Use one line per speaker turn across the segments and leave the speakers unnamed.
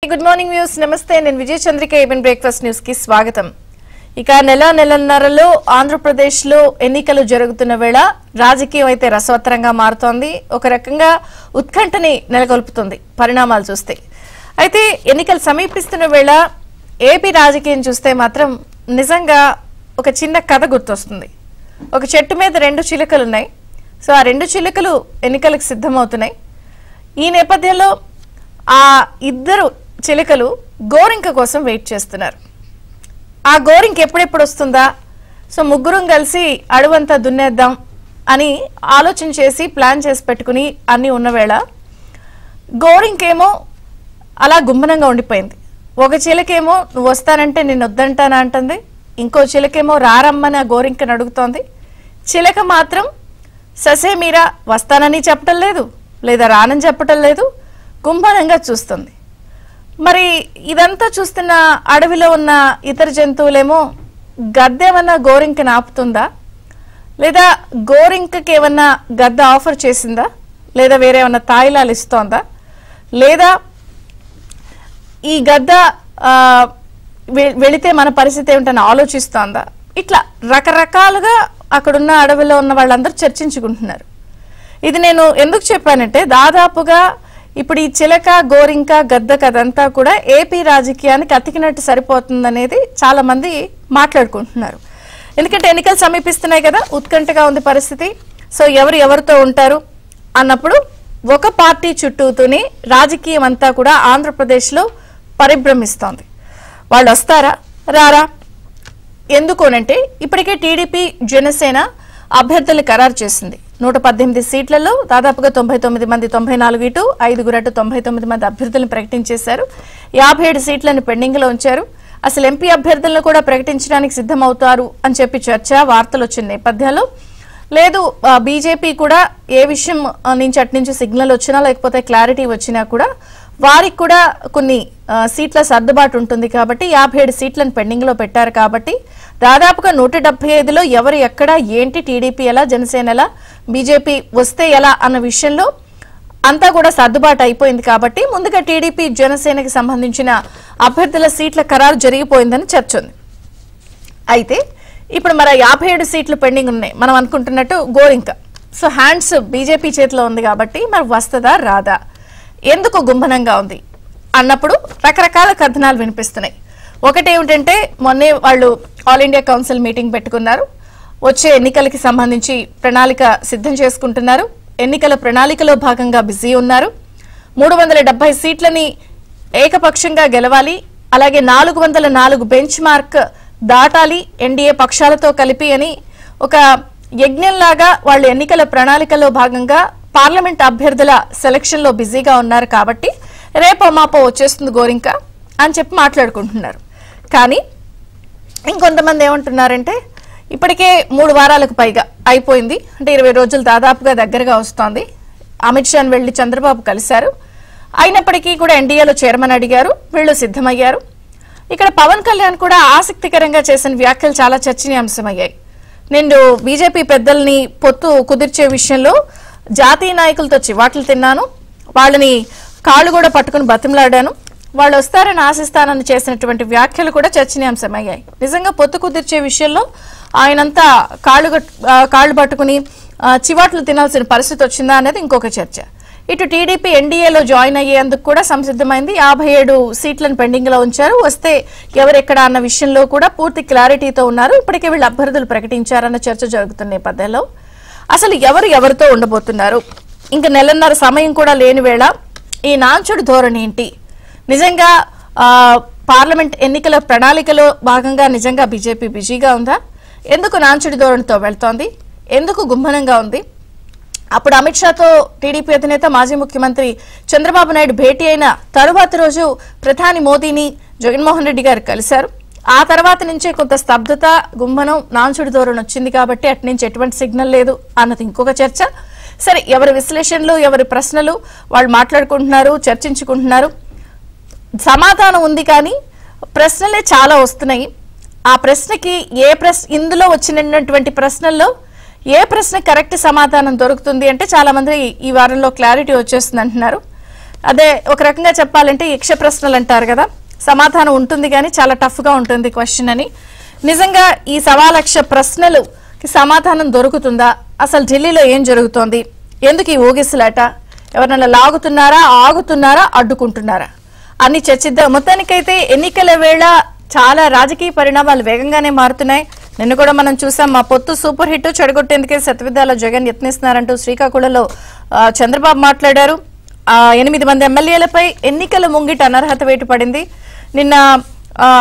Good morning news నమస్తే నేను విజయ Chandrika even breakfast news కి స్వాగతం. ఇక నెలన్నరలో ఆంధ్రప్రదేశ్ లో ఎన్నికలు జరుగుతున్న వేళ రాజకీయం అయితే రసవత్తరంగా మారుతోంది. ఒక రకంగా ఉత్కంఠని నెలకొల్పుతుంది పరిణామాలు చూస్తే. అయితే ఎన్నికలు సమీపిస్తున్న వేళ ఏపీ రాజకీయం చూస్తే మాత్రం నిజంగా ఒక చిన్న కథ గుర్తొస్తుంది. ఒక చెట్టు మీద రెండు చిలుకలు ఉన్నాయి. సో ఆ రెండు చిలుకలు ఎన్నికలకు సిద్ధమవుతున్నాయి. ఈ నేపథ్యంలో ఆ ఇద్దరు చిలుకలు గోరింక కోసం వెయిట్ చేస్తున్నారు. ఆ గోరింక ఎప్పుడెప్పుడు వస్తుందా, సో ముగ్గురం కలిసి అడవంతా దున్నేద్దాం అని ఆలోచన చేసి ప్లాన్ చేసి పెట్టుకుని అన్నీ ఉన్న వేళ గోరింకేమో అలా గుమ్మనంగా ఉండిపోయింది. ఒక చిలకేమో నువ్వు వస్తానంటే నేను వద్దంటానా అంటుంది. ఇంకో చిలకేమో రారమ్మని ఆ గోరింకను అడుగుతోంది. చిలక మాత్రం ససేమీరా వస్తానని చెప్పటం లేదు, లేదా రానని చెప్పటం లేదు, గుంభనంగా చూస్తుంది. మరి ఇదంతా చూస్తున్న అడవిలో ఉన్న ఇతర జంతువులేమో గద్దేమన్నా గోరింకని ఆపుతుందా, లేదా గోరింకకి ఏమన్నా గద్ద ఆఫర్ చేసిందా, లేదా వేరే ఏమన్నా తాయిలాలు ఇస్తోందా, లేదా ఈ గద్ద వెళితే మన పరిస్థితి ఏమిటని ఆలోచిస్తోందా, ఇట్లా రకరకాలుగా అక్కడున్న అడవిలో ఉన్న వాళ్ళందరూ చర్చించుకుంటున్నారు. ఇది నేను ఎందుకు చెప్పానంటే దాదాపుగా ఇప్పుడు ఈ చిలక గోరింక గద్ద కథంతా కూడా ఏపీ రాజకీయానికి అతికినట్టు సరిపోతుందనేది చాలా మంది మాట్లాడుకుంటున్నారు. ఎందుకంటే ఎన్నికలు సమీపిస్తున్నాయి కదా, ఉత్కంఠగా ఉంది పరిస్థితి. సో ఎవరితో ఉంటారు అన్నప్పుడు ఒక పార్టీ చుట్టూతోనే రాజకీయం అంతా కూడా ఆంధ్రప్రదేశ్లో పరిభ్రమిస్తోంది. వాళ్ళు వస్తారా రారా? ఎందుకోనంటే ఇప్పటికే టీడీపీ జనసేన అభ్యర్థుల్ని ఖరారు చేసింది. 118 సీట్లలో దాదాపుగా 99 మంది 94 ఇటు 5 అటు 99 మంది అభ్యర్థులను ప్రకటించేశారు. 57 సీట్లను పెండింగ్ లో ఉంచారు. అసలు ఎంపీ అభ్యర్థులను కూడా ప్రకటించడానికి సిద్ధమవుతారు అని చెప్పి చర్చ వార్తలు వచ్చిన నేపథ్యంలో లేదు బీజేపీ కూడా ఏ విషయం నుంచి అటు నుంచి సిగ్నల్ వచ్చినా లేకపోతే క్లారిటీ వచ్చినా కూడా వారికి కూడా కొన్ని సీట్ల సర్దుబాటు ఉంటుంది కాబట్టి 57 సీట్లను పెండింగ్ లో పెట్టారు. కాబట్టి దాదాపుగా 175లో ఎవరు ఎక్కడ ఏంటి, టీడీపీ ఎలా, జనసేన ఎలా, బీజేపీ వస్తే ఎలా అన్న విషయంలో అంతా కూడా సర్దుబాటు అయిపోయింది. కాబట్టి ముందుగా టీడీపీ జనసేనకి సంబంధించిన అభ్యర్థుల సీట్ల ఖరారు జరిగిపోయిందని చర్చ ఉంది. అయితే ఇప్పుడు మరి 57 సీట్లు పెండింగ్ ఉన్నాయి. మనం అనుకుంటున్నట్టు గోరింక సో హ్యాండ్స్ బీజేపీ చేతిలో ఉంది కాబట్టి మరి వస్తుందా రాదా, ఎందుకు గుంభనంగా ఉంది అన్నప్పుడు రకరకాల కథనాలు వినిపిస్తున్నాయి. ఒకటి ఏమిటంటే మొన్నే వాళ్ళు ఆల్ ఇండియా కౌన్సిల్ మీటింగ్ పెట్టుకున్నారు. వచ్చే ఎన్నికలకి సంబంధించి ప్రణాళిక సిద్ధం చేసుకుంటున్నారు. ఎన్నికల ప్రణాళికలో భాగంగా బిజీ ఉన్నారు. 370 సీట్లని ఏకపక్షంగా గెలవాలి, అలాగే 404 బెంచ్ మార్క్ దాటాలి ఎన్డీఏ పక్షాలతో కలిపి అని ఒక యజ్ఞంలాగా వాళ్ళు ఎన్నికల ప్రణాళికలో భాగంగా పార్లమెంట్ అభ్యర్థుల సెలక్షన్ లో బిజీగా ఉన్నారు. కాబట్టి రేపో మాపో వచ్చేస్తుంది గోరింక అని చెప్పి మాట్లాడుకుంటున్నారు. కానీ ఇంకొంతమంది ఏమంటున్నారంటే ఇప్పటికే 3 వారాలకు పైగా అయిపోయింది, అంటే 20 రోజులు దాదాపుగా దగ్గరగా వస్తోంది. అమిత్ షాని వెళ్లి చంద్రబాబు కలిశారు. అయినప్పటికీ కూడా ఎన్డీఏలో చైర్మన్ అడిగారు, వీళ్ళు సిద్ధమయ్యారు. ఇక్కడ పవన్ కళ్యాణ్ కూడా ఆసక్తికరంగా చేసిన వ్యాఖ్యలు చాలా చర్చనీయాంశమయ్యాయి. నేను బీజేపీ పెద్దల్ని పొత్తు కుదిర్చే విషయంలో జాతీయ నాయకులతో చివాట్లు తిన్నాను, వాళ్ళని కాళ్ళు కూడా పట్టుకుని బతిమలాడాను, వాళ్ళు వస్తారని ఆశిస్తానని చేసినటువంటి వ్యాఖ్యలు కూడా చర్చనీయాంశమయ్యాయి. నిజంగా పొత్తు కుదిర్చే విషయంలో ఆయనంతా కాళ్ళు పట్టుకుని చివాట్లు తినాల్సిన పరిస్థితి వచ్చిందా అనేది ఇంకొక చర్చ. ఇటు టీడీపీ ఎన్డీఏలో జాయిన్ అయ్యేందుకు కూడా సంసిద్ధమైంది. 57 సీట్లను పెండింగ్ లో ఉంచారు. వస్తే ఎవరెక్కడ అన్న విషయంలో కూడా పూర్తి క్లారిటీతో ఉన్నారు. ఇప్పటికే వీళ్ళు అభ్యర్థులు ప్రకటించారన్న చర్చ జరుగుతున్న నేపథ్యంలో అసలు ఎవరితో ఉండబోతున్నారు, ఇంకా నెలన్నర సమయం కూడా లేని వేళ ఈ నాంచుడు ధోరణి ఏంటి, నిజంగా పార్లమెంట్ ఎన్నికల ప్రణాళికలో భాగంగా నిజంగా బీజేపీ బిజీగా ఉందా, ఎందుకు నాంచుడి ధోరణితో వెళ్తోంది, ఎందుకు గుంభనంగా ఉంది? అప్పుడు అమిత్ షాతో టీడీపీ అధినేత మాజీ ముఖ్యమంత్రి చంద్రబాబు నాయుడు భేటీ అయిన తరువాత రోజు ప్రధాని మోదీని జగన్మోహన్ రెడ్డి గారు కలిశారు. ఆ తర్వాత నుంచే కొంత స్తబ్దత, గుంభనం, నాంచుడి ధోరణి వచ్చింది. కాబట్టి అటు నుంచి ఎటువంటి సిగ్నల్ లేదు అన్నది ఇంకొక చర్చ. సరే, ఎవరి విశ్లేషణలు ఎవరి ప్రశ్నలు వాళ్ళు మాట్లాడుకుంటున్నారు, చర్చించుకుంటున్నారు. సమాధానం ఉంది కానీ ప్రశ్నలే చాలా వస్తున్నాయి. ఆ ప్రశ్నకి ఇందులో వచ్చినటువంటి ప్రశ్నల్లో ఏ ప్రశ్న కరెక్ట్ సమాధానం దొరుకుతుంది అంటే చాలా మంది ఈ వారంలో క్లారిటీ వచ్చేస్తుంది అంటున్నారు. అదే ఒక రకంగా చెప్పాలంటే యక్ష ప్రశ్నలు అంటారు కదా, సమాధానం ఉంటుంది కానీ చాలా టఫ్గా ఉంటుంది క్వశ్చన్ అని. నిజంగా ఈ 1,00,000 ప్రశ్నలుకి సమాధానం దొరుకుతుందా? అసలు ఢిల్లీలో ఏం జరుగుతోంది? ఎందుకు ఈ ఊగిసలాట? ఎవరన్నా లాగుతున్నారా, ఆగుతున్నారా, అడ్డుకుంటున్నారా అన్ని చర్చిద్దాం. మొత్తానికైతే ఎన్నికల వేళ చాలా రాజకీయ పరిణామాలు వేగంగానే మారుతున్నాయి. నిన్న కూడా మనం చూసాం, మా పొత్తు సూపర్ హిట్ చెడగొట్టేందుకే శతవిధాల జగన్ యత్నిస్తున్నారంటూ శ్రీకాకుళంలో చంద్రబాబు మాట్లాడారు. 8 మంది ఎమ్మెల్యేలపై ఎన్నికల ముంగిట అనర్హత వేటు పడింది. నిన్న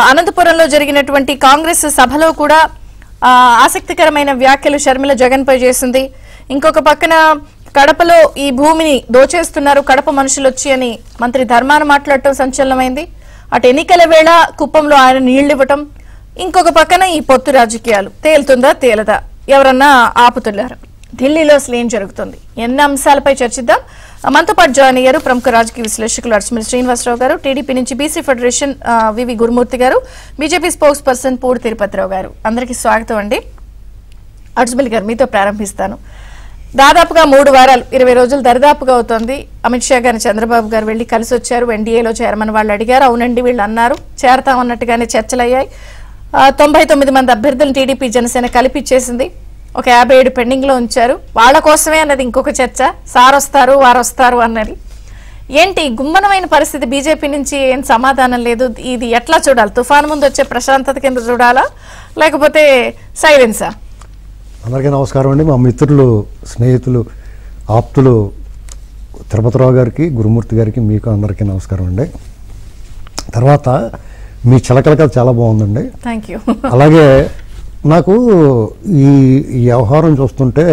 అనంతపురంలో జరిగినటువంటి కాంగ్రెస్ సభలో కూడా ఆసక్తికరమైన వ్యాఖ్యలు షర్మిల జగన్ పై చేసింది. ఇంకొక పక్కన కడపలో ఈ భూమిని దోచేస్తున్నారు కడప మనుషులు వచ్చి అని మంత్రి ధర్మాన మాట్లాడటం సంచలనమైంది. అటు ఎన్నికల వేళ కుప్పంలో ఆయన నీళ్లు ఇవ్వటం, ఇంకొక పక్కన ఈ పొత్తు రాజకీయాలు తేలుతుందా తేలదా, ఎవరన్నా ఆపుతున్నారు? ఢిల్లీలో అసలు ఏం జరుగుతుంది? ఎన్ని అంశాలపై చర్చిద్దాం. మనతో పాటు జాయిన్ అయ్యారు ప్రముఖ రాజకీయ విశ్లేషకులు అర్చమిల్ శ్రీనివాసరావు గారు, టీడీపీ నుంచి BC federation V V Gurumurthy garu, BJP spokesperson Pudi Tirupathi Rao garu. అందరికీ స్వాగతం అండి. అర్చమిల్ గారు, మీతో ప్రారంభిస్తాను. దాదాపుగా 3 వారాలు 20 రోజులు దరిదాపుగా అవుతోంది. అమిత్ షా గారిని చంద్రబాబు గారు వెళ్లి కలిసి వచ్చారు. ఎన్డీఏలో చేరమని వాళ్ళు అడిగారు. అవునండి వీళ్ళు అన్నారు. చేరతామన్నట్టుగానే చర్చలు అయ్యాయి. 99 మంది అభ్యర్థులను టీడీపీ జనసేన కలిపిచ్చేసింది. ఒక 57 పెండింగ్ లో ఉంచారు. వాళ్ళ కోసమే అన్నది ఇంకొక చర్చ. సార్ వస్తారు, వారు వస్తారు అన్నది. ఏంటి గుమ్మనమైన పరిస్థితి? బీజేపీ నుంచి ఏం సమాధానం లేదు. ఇది ఎట్లా చూడాలి? తుఫాను ముందు వచ్చే ప్రశాంతత కింద చూడాలా, లేకపోతే సైలెన్సా?
అందరికీ నమస్కారం అండి. మా మిత్రులు, స్నేహితులు, ఆప్తులు తిరుపతిరావు గారికి, గురుమూర్తి గారికి, మీకు అందరికీ నమస్కారం అండి. తర్వాత మీ చిలకల కథ చాలా బాగుందండి.
Thank you.
అలాగే నాకు ఈ వ్యవహారం చూస్తుంటే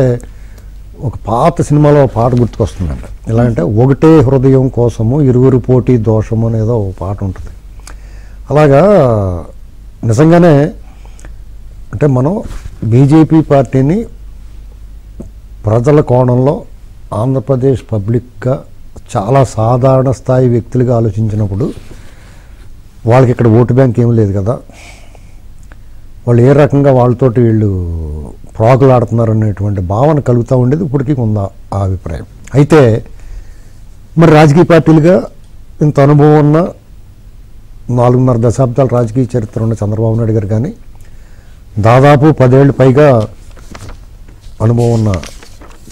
ఒక పాత సినిమాలో పాట గుర్తుకొస్తుందండి. ఎలా అంటే, ఒకటే హృదయం కోసము ఇరువురు పోటీ దోషము అనేదో ఒక పాట ఉంటుంది. అలాగా నిజంగానే అంటే మనం బీజేపీ పార్టీని ప్రజల కోణంలో ఆంధ్రప్రదేశ్ పబ్లిక్గా చాలా సాధారణ స్థాయి వ్యక్తులుగా ఆలోచించినప్పుడు వాళ్ళకి ఇక్కడ ఓటు బ్యాంక్ ఏమీ లేదు కదా, వాళ్ళు ఏ రకంగా వాళ్ళతోటి వీళ్ళు ప్రాకులాడుతున్నారు అనేటువంటి భావన కలుగుతూ ఉండేది. ఇప్పటికీ ఉందా ఆ అభిప్రాయం. అయితే మరి రాజకీయ పార్టీలుగా ఇంత అనుభవం ఉన్న 4.5 దశాబ్దాల రాజకీయ చరిత్ర ఉన్న చంద్రబాబు నాయుడు గారు కానీ, దాదాపు 10 ఏళ్ళు పైగా అనుభవం ఉన్న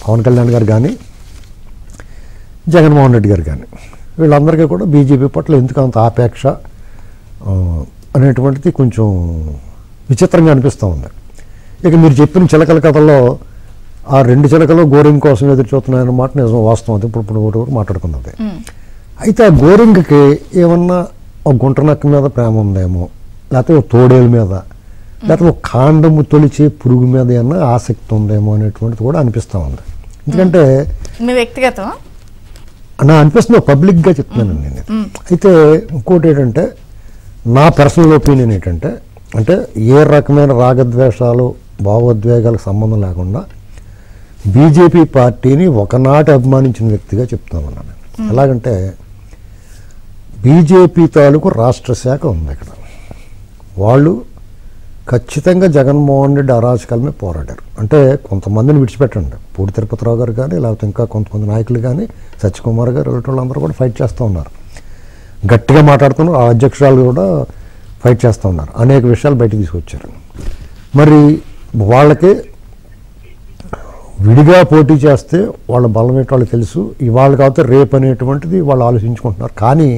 పవన్ కళ్యాణ్ గారు కానీ, జగన్మోహన్ రెడ్డి గారు కానీ, వీళ్ళందరికీ కూడా బీజేపీ పట్ల ఎందుకు అంత ఆపేక్ష అనేటువంటిది కొంచెం విచిత్రంగా అనిపిస్తూ ఉంది. ఇక మీరు చెప్పిన చిలకల కథల్లో ఆ 2 చిలకలు గోరింగ్ కోసం ఎదురు చూస్తున్నాయన్నమాట నిజం, వాస్తవం. అది ఇప్పుడు ఒకటి మాట్లాడుకున్నది. అయితే ఆ గోరింగ్కి ఏమన్నా ఒక గుంటనక్క మీద ప్రేమ ఉందేమో, లేకపోతే ఒక తోడేల మీద, లేకపోతే ఒక కాండము తొలిచే పురుగు మీద ఏమన్నా ఆసక్తి ఉందేమో అనేటువంటిది కూడా అనిపిస్తూ ఉంది. ఎందుకంటే
మీ వ్యక్తిగతం
నా అనిపిస్తుంది, పబ్లిక్గా చెప్తున్నాను నేను. అయితే ఇంకోటి ఏంటంటే, నా పర్సనల్ ఒపీనియన్ ఏంటంటే, అంటే ఏ రకమైన రాగద్వేషాలు, భావోద్వేగాలకు సంబంధం లేకుండా బీజేపీ పార్టీని ఒకనాటి అభిమానించిన వ్యక్తిగా చెప్తున్నాను. ఎలాగంటే, బీజేపీ తాలూకు రాష్ట్ర శాఖ ఉంది ఇక్కడ. వాళ్ళు ఖచ్చితంగా జగన్మోహన్ రెడ్డి అరాచకాల మీద పోరాడారు. అంటే కొంతమందిని విడిచిపెట్టండి, పూడి తిరుపతిరావు గారు కానీ, లేకపోతే ఇంకా కొంతమంది నాయకులు కానీ, సత్యకుమార్ గారు, వాళ్ళందరూ కూడా ఫైట్ చేస్తూ ఉన్నారు, గట్టిగా మాట్లాడుతున్నారు. ఆ అధ్యక్షురాలు కూడా ఫైట్ చేస్తూ ఉన్నారు, అనేక విషయాలు బయటకు తీసుకొచ్చారు. మరి వాళ్ళకి విడిగా పోటీ చేస్తే వాళ్ళ బలం ఏంటో వాళ్ళకి తెలుసు. ఇవాళ కాకపోతే రేపు అనేటువంటిది వాళ్ళు ఆలోచించుకుంటున్నారు. కానీ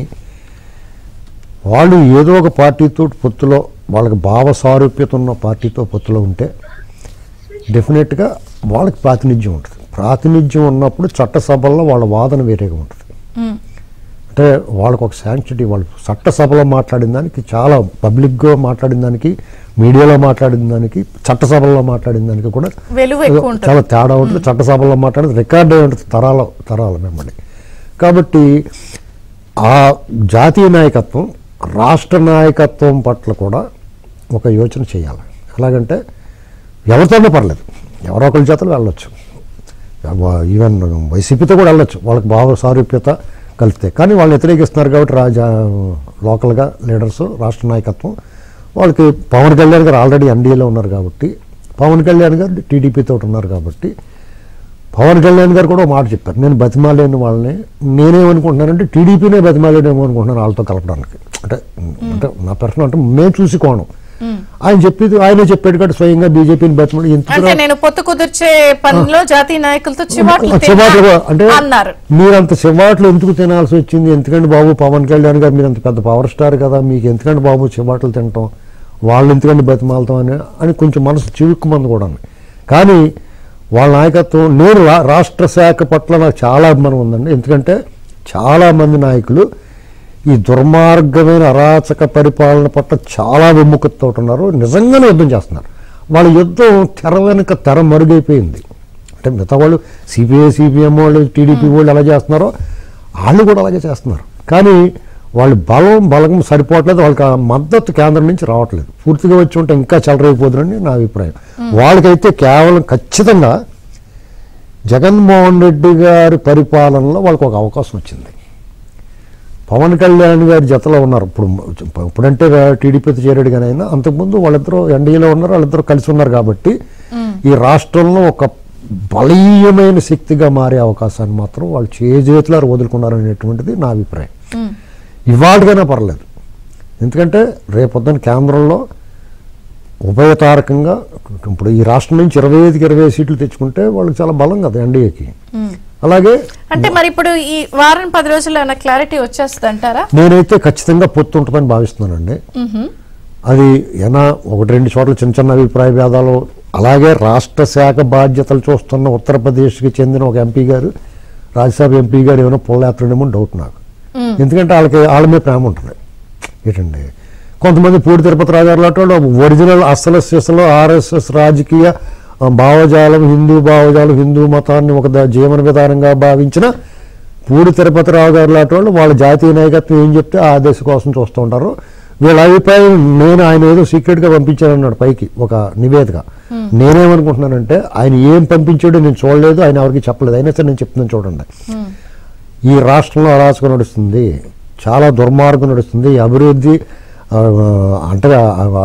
వాళ్ళు ఏదో ఒక పార్టీతో పొత్తులో, వాళ్ళకి భావ సారూప్యత ఉన్న పార్టీతో పొత్తులో ఉంటే డెఫినెట్గా వాళ్ళకి ప్రాతినిధ్యం ఉంటుంది. ప్రాతినిధ్యం ఉన్నప్పుడు చట్టసభల్లో వాళ్ళ వాదన వేరేగా ఉంటుంది. అంటే వాళ్ళకు ఒక శాంక్టిటీ, వాళ్ళు చట్టసభలో మాట్లాడిన దానికి, చాలా పబ్లిక్గా మాట్లాడిన దానికి, మీడియాలో మాట్లాడిన దానికి, చట్టసభల్లో మాట్లాడిన దానికి కూడా చాలా తేడా ఉంటుంది. చట్టసభల్లో మాట్లాడేది రికార్డ్ అయి ఉంటుంది తరాల వెంబడి. కాబట్టి ఆ జాతీయ నాయకత్వం, రాష్ట్ర నాయకత్వం పట్ల కూడా ఒక యోచన చేయాలి. ఎలాగంటే ఎవరితోనే పర్లేదు, ఎవరో ఒకరి చేతలు వెళ్ళొచ్చు, ఈవెన్ వైసీపీతో కూడా వెళ్ళొచ్చు, వాళ్ళకి భావ సారూప్యత కలిపితే. కానీ వాళ్ళు వ్యతిరేకిస్తున్నారు కాబట్టి లోకల్గా లీడర్స్, రాష్ట్ర నాయకత్వం వాళ్ళకి, పవన్ కళ్యాణ్ గారు ఆల్రెడీ ఎన్డీఏలో ఉన్నారు కాబట్టి, పవన్ కళ్యాణ్ గారు టీడీపీతో ఉన్నారు కాబట్టి, పవన్ కళ్యాణ్ గారు కూడా ఒక మాట చెప్పారు, నేను బతిమాలేని వాళ్ళని, నేనేమనుకుంటున్నానంటే టీడీపీనే బతిమాలేనేమో అనుకుంటున్నాను వాళ్ళతో కలపడానికి. అంటే అంటే నా పర్సనల్ అంటే మేము చూసి కోణం. ఆయన ఆయనే చెప్పాడు కాబట్టి స్వయంగా బీజేపీని బతిమాలి
నేను పొత్తు కుదిర్చే పనిలో జాతీయ నాయకులతో
అంటే మీరంత చివాట్లు ఎందుకు తినాల్సి వచ్చింది? ఎందుకంటే బాబు పవన్ కళ్యాణ్ గారు మీరు అంత పెద్ద పవర్ స్టార్ కదా, మీకు ఎందుకంటే బాబు చివాట్లు తింటాం, వాళ్ళు ఎందుకంటే బతిమాలతాం అని కొంచెం మనసు చివుక్కుమంది కూడా. కానీ వాళ్ళ నాయకత్వం, నేను రాష్ట్ర శాఖ పట్ల నాకు చాలా అభిమానం ఉందండి. ఎందుకంటే చాలామంది నాయకులు ఈ దుర్మార్గమైన అరాచక పరిపాలన పట్ల చాలా విముఖతతో ఉన్నారు, నిజంగానే యుద్ధం చేస్తున్నారు. వాళ్ళ యుద్ధం తెర వెనుక తెర మరుగైపోయింది. అంటే మిగతా వాళ్ళు సిపిఐ సిపిఎం వాళ్ళు టీడీపీ వాళ్ళు ఎలా చేస్తున్నారో వాళ్ళు కూడా అలాగే చేస్తున్నారు. కానీ వాళ్ళు బలం సరిపోవట్లేదు, వాళ్ళకి ఆ మద్దతు కేంద్రం నుంచి రావట్లేదు. పూర్తిగా వచ్చి ఉంటే ఇంకా చెలరైపోతుందని నా అభిప్రాయం. వాళ్ళకైతే కేవలం ఖచ్చితంగా జగన్మోహన్ రెడ్డి గారి పరిపాలనలో వాళ్ళకి ఒక అవకాశం వచ్చింది. పవన్ కళ్యాణ్ గారి జతలో ఉన్నారు. ఇప్పుడంటే టీడీపీతో చేరాడు కానీ అయినా అంతకుముందు వాళ్ళిద్దరూ ఎన్డీఏలో ఉన్నారు, వాళ్ళిద్దరూ కలిసి ఉన్నారు. కాబట్టి ఈ రాష్ట్రంలో ఒక బలీయమైన శక్తిగా మారే అవకాశాన్ని మాత్రం వాళ్ళు చేతులు వదులుకున్నారు అనేటువంటిది నా అభిప్రాయం. ఇవాళకైనా పర్లేదు, ఎందుకంటే రేపొద్దున కేంద్రంలో ఉభయతారకంగా ఇప్పుడు ఈ రాష్ట్రం నుంచి 25 సీట్లు తెచ్చుకుంటే వాళ్ళకి చాలా బలం కదా ఎన్డీఏకి. అలాగే
అంటే మరి ఇప్పుడు ఈ వారం 10 రోజుల్లో ఏమైనా క్లారిటీ వచ్చేస్తుంది అంటారా?
నేనైతే ఖచ్చితంగా పొత్తు ఉంటుందని భావిస్తున్నానండి. అది ఏనా 1-2 చోట్ల చిన్న చిన్న అభిప్రాయ భేదాలు, అలాగే రాష్ట్ర శాఖ బాధ్యతలు చూస్తున్న ఉత్తరప్రదేశ్కి చెందిన ఒక ఎంపీ గారు, రాజ్యసభ ఎంపీ గారు ఏమైనా పొల్లయాత్రనేమో డౌట్ నాకు. ఎందుకంటే వాళ్ళ మీద ప్రేమ ఉంటుంది ఏంటండి. కొంతమంది పూడి తిరుపతి రాజారు లాంటి వాళ్ళు ఒరిజినల్ అసలు సిసలు ఆర్ఎస్ఎస్ రాజకీయ భావజాలం, హిందూ మతాన్ని ఒక జీవన విధానంగా భావించిన పూడి తిరుపతి రావు గారు లాంటి వాళ్ళు వాళ్ళ జాతీయ నాయకత్వం ఏం చెప్తే ఆ దేశ కోసం చూస్తూ ఉంటారు. వీళ్ళ అభిప్రాయం నేను ఆయన ఏదో సీక్రెట్గా పంపించానన్నాడు పైకి ఒక నివేదిక. నేనేమనుకుంటున్నానంటే ఆయన ఏం పంపించాడో నేను చూడలేదు, ఆయన ఎవరికి చెప్పలేదు, అయినా సరే నేను చెప్తున్నాను చూడండి. ఈ రాష్ట్రంలో అరాచకం నడుస్తుంది, చాలా దుర్మార్గం నడుస్తుంది, అభివృద్ధి అంటే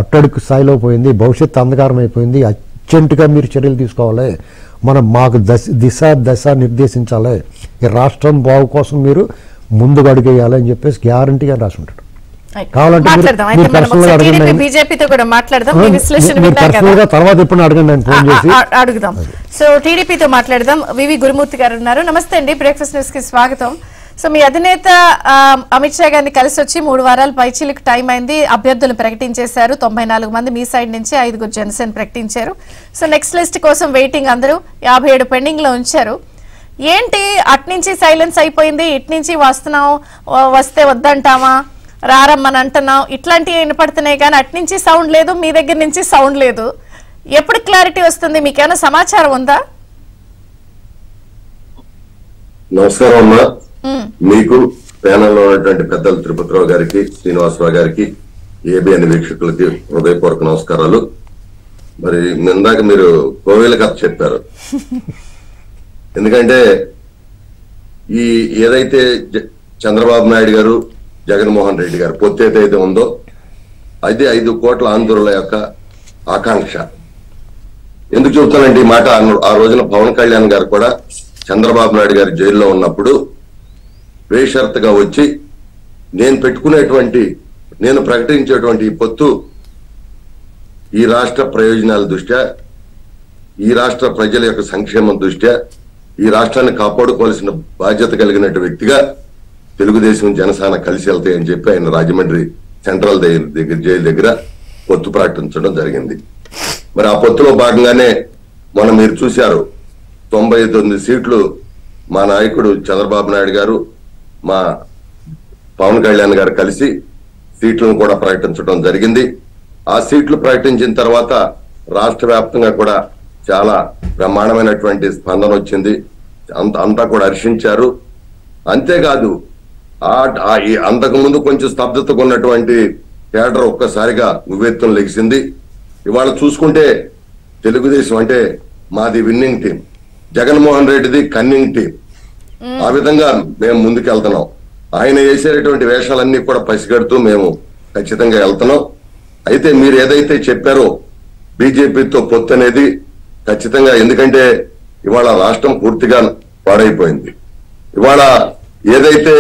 అట్టడుగు స్థాయిలో పోయింది, భవిష్యత్తు అంధకారం అయిపోయింది, అర్జెంటుగా మీరు చర్యలు తీసుకోవాలి, మాకు దశ నిర్దేశించాలి, ఈ రాష్ట్రం బాగు కోసం మీరు ముందుకు అడుగేయాలి అని చెప్పేసి గ్యారంటీగా రాసి ఉంటాడు. కావాలంటే తర్వాత ఎప్పుడు అడగండి ఆయన ఫోన్ చేసి
అడుగుదాం. సో టీడీపీతో మాట్లాడదాం. వివి గురుమూర్తి గారు ఉన్నారు. నమస్తే అండి, బ్రేక్ఫాస్ట్ న్యూస్ కి స్వాగతం. సో మీ అధినేత అమిత్ షా గారిని కలిసి వచ్చి 3 వారాల పైచీలకు టైం అయింది, అభ్యర్థులను ప్రకటించేశారు. 94 మంది మీ సైడ్ నుంచి, 5 జనసేన ప్రకటించారు. సో నెక్స్ట్ లిస్ట్ కోసం వెయిటింగ్, అందరూ 57 పెండింగ్ లో ఉంచారు. ఏంటి అట్నుంచి సైలెన్స్ అయిపోయింది, ఇట్నుంచి వస్తే వద్దంటామా, రారమ్మని అంటున్నాం, ఇట్లాంటివి వినపడుతున్నాయి కానీ అట్నుంచి సౌండ్ లేదు, మీ దగ్గర నుంచి సౌండ్ లేదు. ఎప్పుడు క్లారిటీ వస్తుంది, మీకేమైనా సమాచారం ఉందా?
నమస్కారం అమ్మా. మీకు ప్యానెల్లో ఉన్నటువంటి పెద్దలు తిరుపతిరావు గారికి, శ్రీనివాసరావు గారికి, ఏబిఎన్ వీక్షకులకి హృదయపూర్వక నమస్కారాలు. మరి ఇందాక మీరు కోవేల కథ చెప్పారు. ఎందుకంటే ఈ ఏదైతే చంద్రబాబు నాయుడు గారు, జగన్మోహన్ రెడ్డి గారు పొత్తు ఏదైతే ఉందో అది 5 కోట్ల ఆంధ్రుల యొక్క ఆకాంక్ష. ఎందుకు చెబుతానంటే ఈ మాట, ఆ రోజున పవన్ కళ్యాణ్ గారు కూడా చంద్రబాబు నాయుడు గారు జైల్లో ఉన్నప్పుడు బేషరతుగా వచ్చి నేను ప్రకటించేటువంటి ఈ పొత్తు ఈ రాష్ట్ర ప్రయోజనాల దృష్ట్యా, ఈ రాష్ట్ర ప్రజల యొక్క సంక్షేమం దృష్ట్యా, ఈ రాష్ట్రాన్ని కాపాడుకోవాల్సిన బాధ్యత కలిగిన వ్యక్తిగా తెలుగుదేశం జనసేన కలిసి వెళ్తాయని చెప్పి ఆయన రాజమండ్రి సెంట్రల్ జైలు దగ్గర పొత్తు ప్రకటించడం జరిగింది. మరి ఆ పొత్తులో భాగంగానే మొన్న మీరు చూశారు, 99 సీట్లు మా నాయకుడు చంద్రబాబు నాయుడు గారు, మా పవన్ కళ్యాణ్ గారు కలిసి సీట్లను కూడా ప్రకటించడం జరిగింది. ఆ సీట్లు ప్రకటించిన తర్వాత రాష్ట్ర వ్యాప్తంగా కూడా చాలా బ్రహ్మాండమైనటువంటి స్పందన వచ్చింది, అంతా కూడా హర్షించారు. అంతేకాదు అంతకుముందు కొంచెం స్తబ్దతగా ఉన్నటువంటి కేడర్ ఒక్కసారిగా ఉవ్వెత్తున లెగిసింది. ఇవాళ చూసుకుంటే తెలుగుదేశం అంటే మాది విన్నింగ్ టీం, జగన్మోహన్ రెడ్డిది కన్నింగ్ టీం. ఆ విధంగా మేము ముందుకెళ్తున్నాం. ఆయన వేసేటటువంటి వేషాలన్నీ కూడా పసిగడుతూ మేము ఖచ్చితంగా వెళ్తున్నాం. అయితే మీరు ఏదైతే చెప్పారో బీజేపీతో పొత్తు అనేది ఖచ్చితంగా, ఎందుకంటే ఇవాళ రాష్ట్రం పూర్తిగా పాడైపోయింది. ఇవాళ ఏదైతే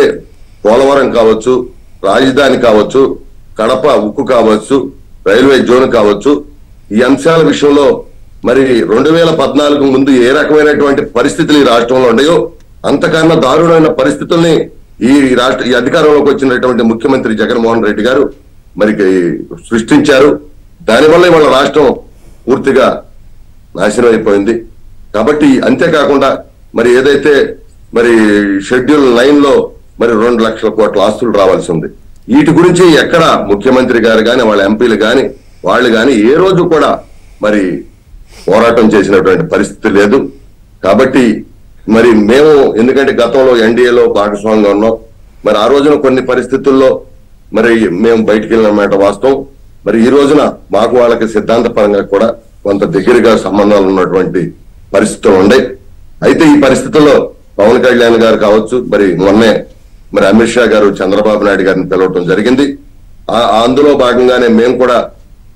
పోలవరం కావచ్చు, రాజధాని కావచ్చు, కడప ఉక్కు కావచ్చు, రైల్వే జోన్ కావచ్చు, ఈ అంశాల విషయంలో మరి 2014 ముందు ఏ రకమైనటువంటి పరిస్థితులు ఈ రాష్ట్రంలో ఉన్నాయో అంతకన్నా దారుణమైన పరిస్థితుల్ని ఈ అధికారంలోకి వచ్చినటువంటి ముఖ్యమంత్రి జగన్మోహన్ రెడ్డి గారు మరి సృష్టించారు. దానివల్ల ఇవాళ రాష్ట్రం పూర్తిగా నాశనం అయిపోయింది. కాబట్టి అంతేకాకుండా మరి ఏదైతే మరి షెడ్యూల్ 9 లో మరి 2 లక్షల కోట్ల ఆస్తులు రావాల్సి ఉంది. వీటి గురించి ఎక్కడ ముఖ్యమంత్రి గారు కానీ వాళ్ళ ఎంపీలు కానీ వాళ్ళు కానీ ఏ రోజు కూడా మరి పోరాటం చేసినటువంటి పరిస్థితి లేదు. కాబట్టి మరి మేము ఎందుకంటే గతంలో ఎన్డీఏలో భాగస్వామ్యంగా ఉన్నాం. మరి ఆ రోజున కొన్ని పరిస్థితుల్లో మరి మేము బయటికి వెళ్ళినమాట వాస్తవం. మరి ఈ రోజున మాకు వాళ్ళకి సిద్ధాంతపరంగా కూడా కొంత దగ్గరగా సంబంధాలు ఉన్నటువంటి పరిస్థితులు ఉన్నాయి. అయితే ఈ పరిస్థితుల్లో పవన్ కళ్యాణ్ గారు కావచ్చు, మరి మొన్నే మరి అమిత్ షా గారు చంద్రబాబు నాయుడు గారిని పిలవటం జరిగింది. అందులో భాగంగానే మేము కూడా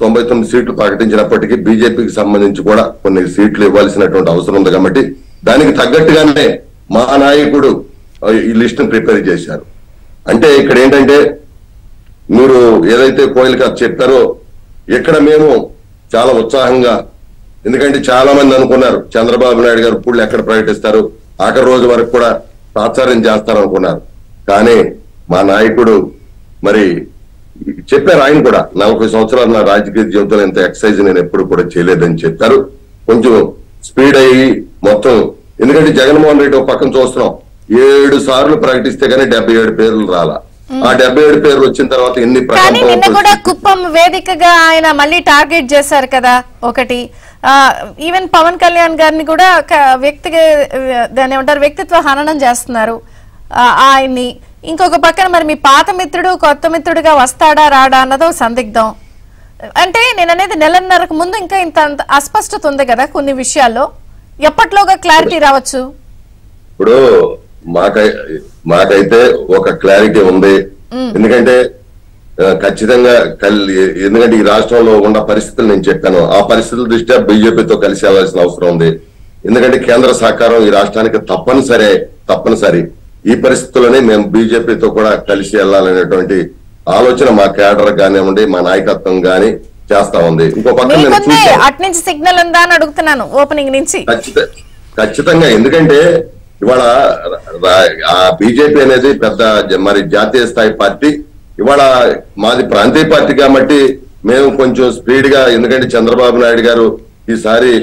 99 సీట్లు ప్రకటించినప్పటికీ బీజేపీకి సంబంధించి కూడా కొన్ని సీట్లు ఇవ్వాల్సినటువంటి అవసరం ఉంది. కాబట్టి దానికి తగ్గట్టుగానే మా నాయకుడు ఈ లిస్ట్ ను ప్రిపేర్ చేశారు. అంటే ఇక్కడ ఏంటంటే మీరు ఏదైతే కోయిల్ గారు చెప్పారో ఇక్కడ మేము చాలా ఉత్సాహంగా, ఎందుకంటే చాలా మంది అనుకున్నారు చంద్రబాబు నాయుడు గారు ఇప్పుడు ఎక్కడ ప్రకటిస్తారు, ఆఖరి రోజు వరకు కూడా తాత్సార్యం చేస్తారనుకున్నారు. కానీ మా నాయకుడు మరి చెప్పారు, ఆయన కూడా 40 సంవత్సరాలు నా రాజకీయ జీవితంలో ఇంత ఎక్సర్సైజ్ నేను ఎప్పుడు కూడా చేయలేదని చెప్పారు. కొంచెం స్పీడ్ అయ్యి మొత్తం, ఎందుకంటే జగన్మోహన్ రెడ్డి ఒక పక్కన చూస్తున్నాం 7 సార్లు ప్రకటిస్తే కానీ 77 పేర్లు రాలా. ఆ 77 పేర్లు వచ్చిన తర్వాత ఎన్ని
నిన్న కూడా కుప్పం వేదికగా ఆయన మళ్ళీ టార్గెట్ చేశారు కదా. ఒకటి ఈవెన్ పవన్ కళ్యాణ్ గారిని కూడా దాన్ని ఏమంటారు వ్యక్తిత్వ హననం చేస్తున్నారు ఆయన్ని. ఇంకొక పక్కన మరి మీ పాత మిత్రుడు కొత్త మిత్రుడుగా వస్తాడా రాడా అన్నదో సందిగ్ధం. అంటే నేను అనేది నెలన్నరకు ముందు ఇంకా ఇంత అస్పష్టత ఉంది కదా కొన్ని విషయాల్లో, ఎప్పట్లోగా క్లారిటీ రావచ్చు?
ఇప్పుడు మాకైతే ఒక క్లారిటీ ఉంది. ఎందుకంటే ఖచ్చితంగా ఎందుకంటే ఈ రాష్ట్రంలో ఉన్న పరిస్థితులు నేను చెప్పాను, ఆ పరిస్థితుల దృష్ట్యా బీజేపీతో కలిసి వెళ్లాల్సిన అవసరం ఉంది. ఎందుకంటే కేంద్ర సహకారం ఈ రాష్ట్రానికి తప్పనిసరి. ఈ పరిస్థితుల్లోనే మేము బీజేపీతో కూడా కలిసి వెళ్లాలనేటువంటి ఆలోచన మా కేడర్ కానివ్వండి, మా నాయకత్వం గాని చేస్తా ఉంది. ఇంకో పక్కన
అట్నుంచి సిగ్నల్ ఉందా అని అడుగుతున్నాను ఓపెనింగ్ నుంచి.
ఖచ్చితంగా, ఎందుకంటే ఇవాళ ఆ బీజేపీ అనేది పెద్ద మరి జాతీయ స్థాయి పార్టీ. ఇవాళ మాది ప్రాంతీయ పార్టీ కాబట్టి మేము కొంచెం స్పీడ్ గా, ఎందుకంటే చంద్రబాబు నాయుడు గారు ఈసారి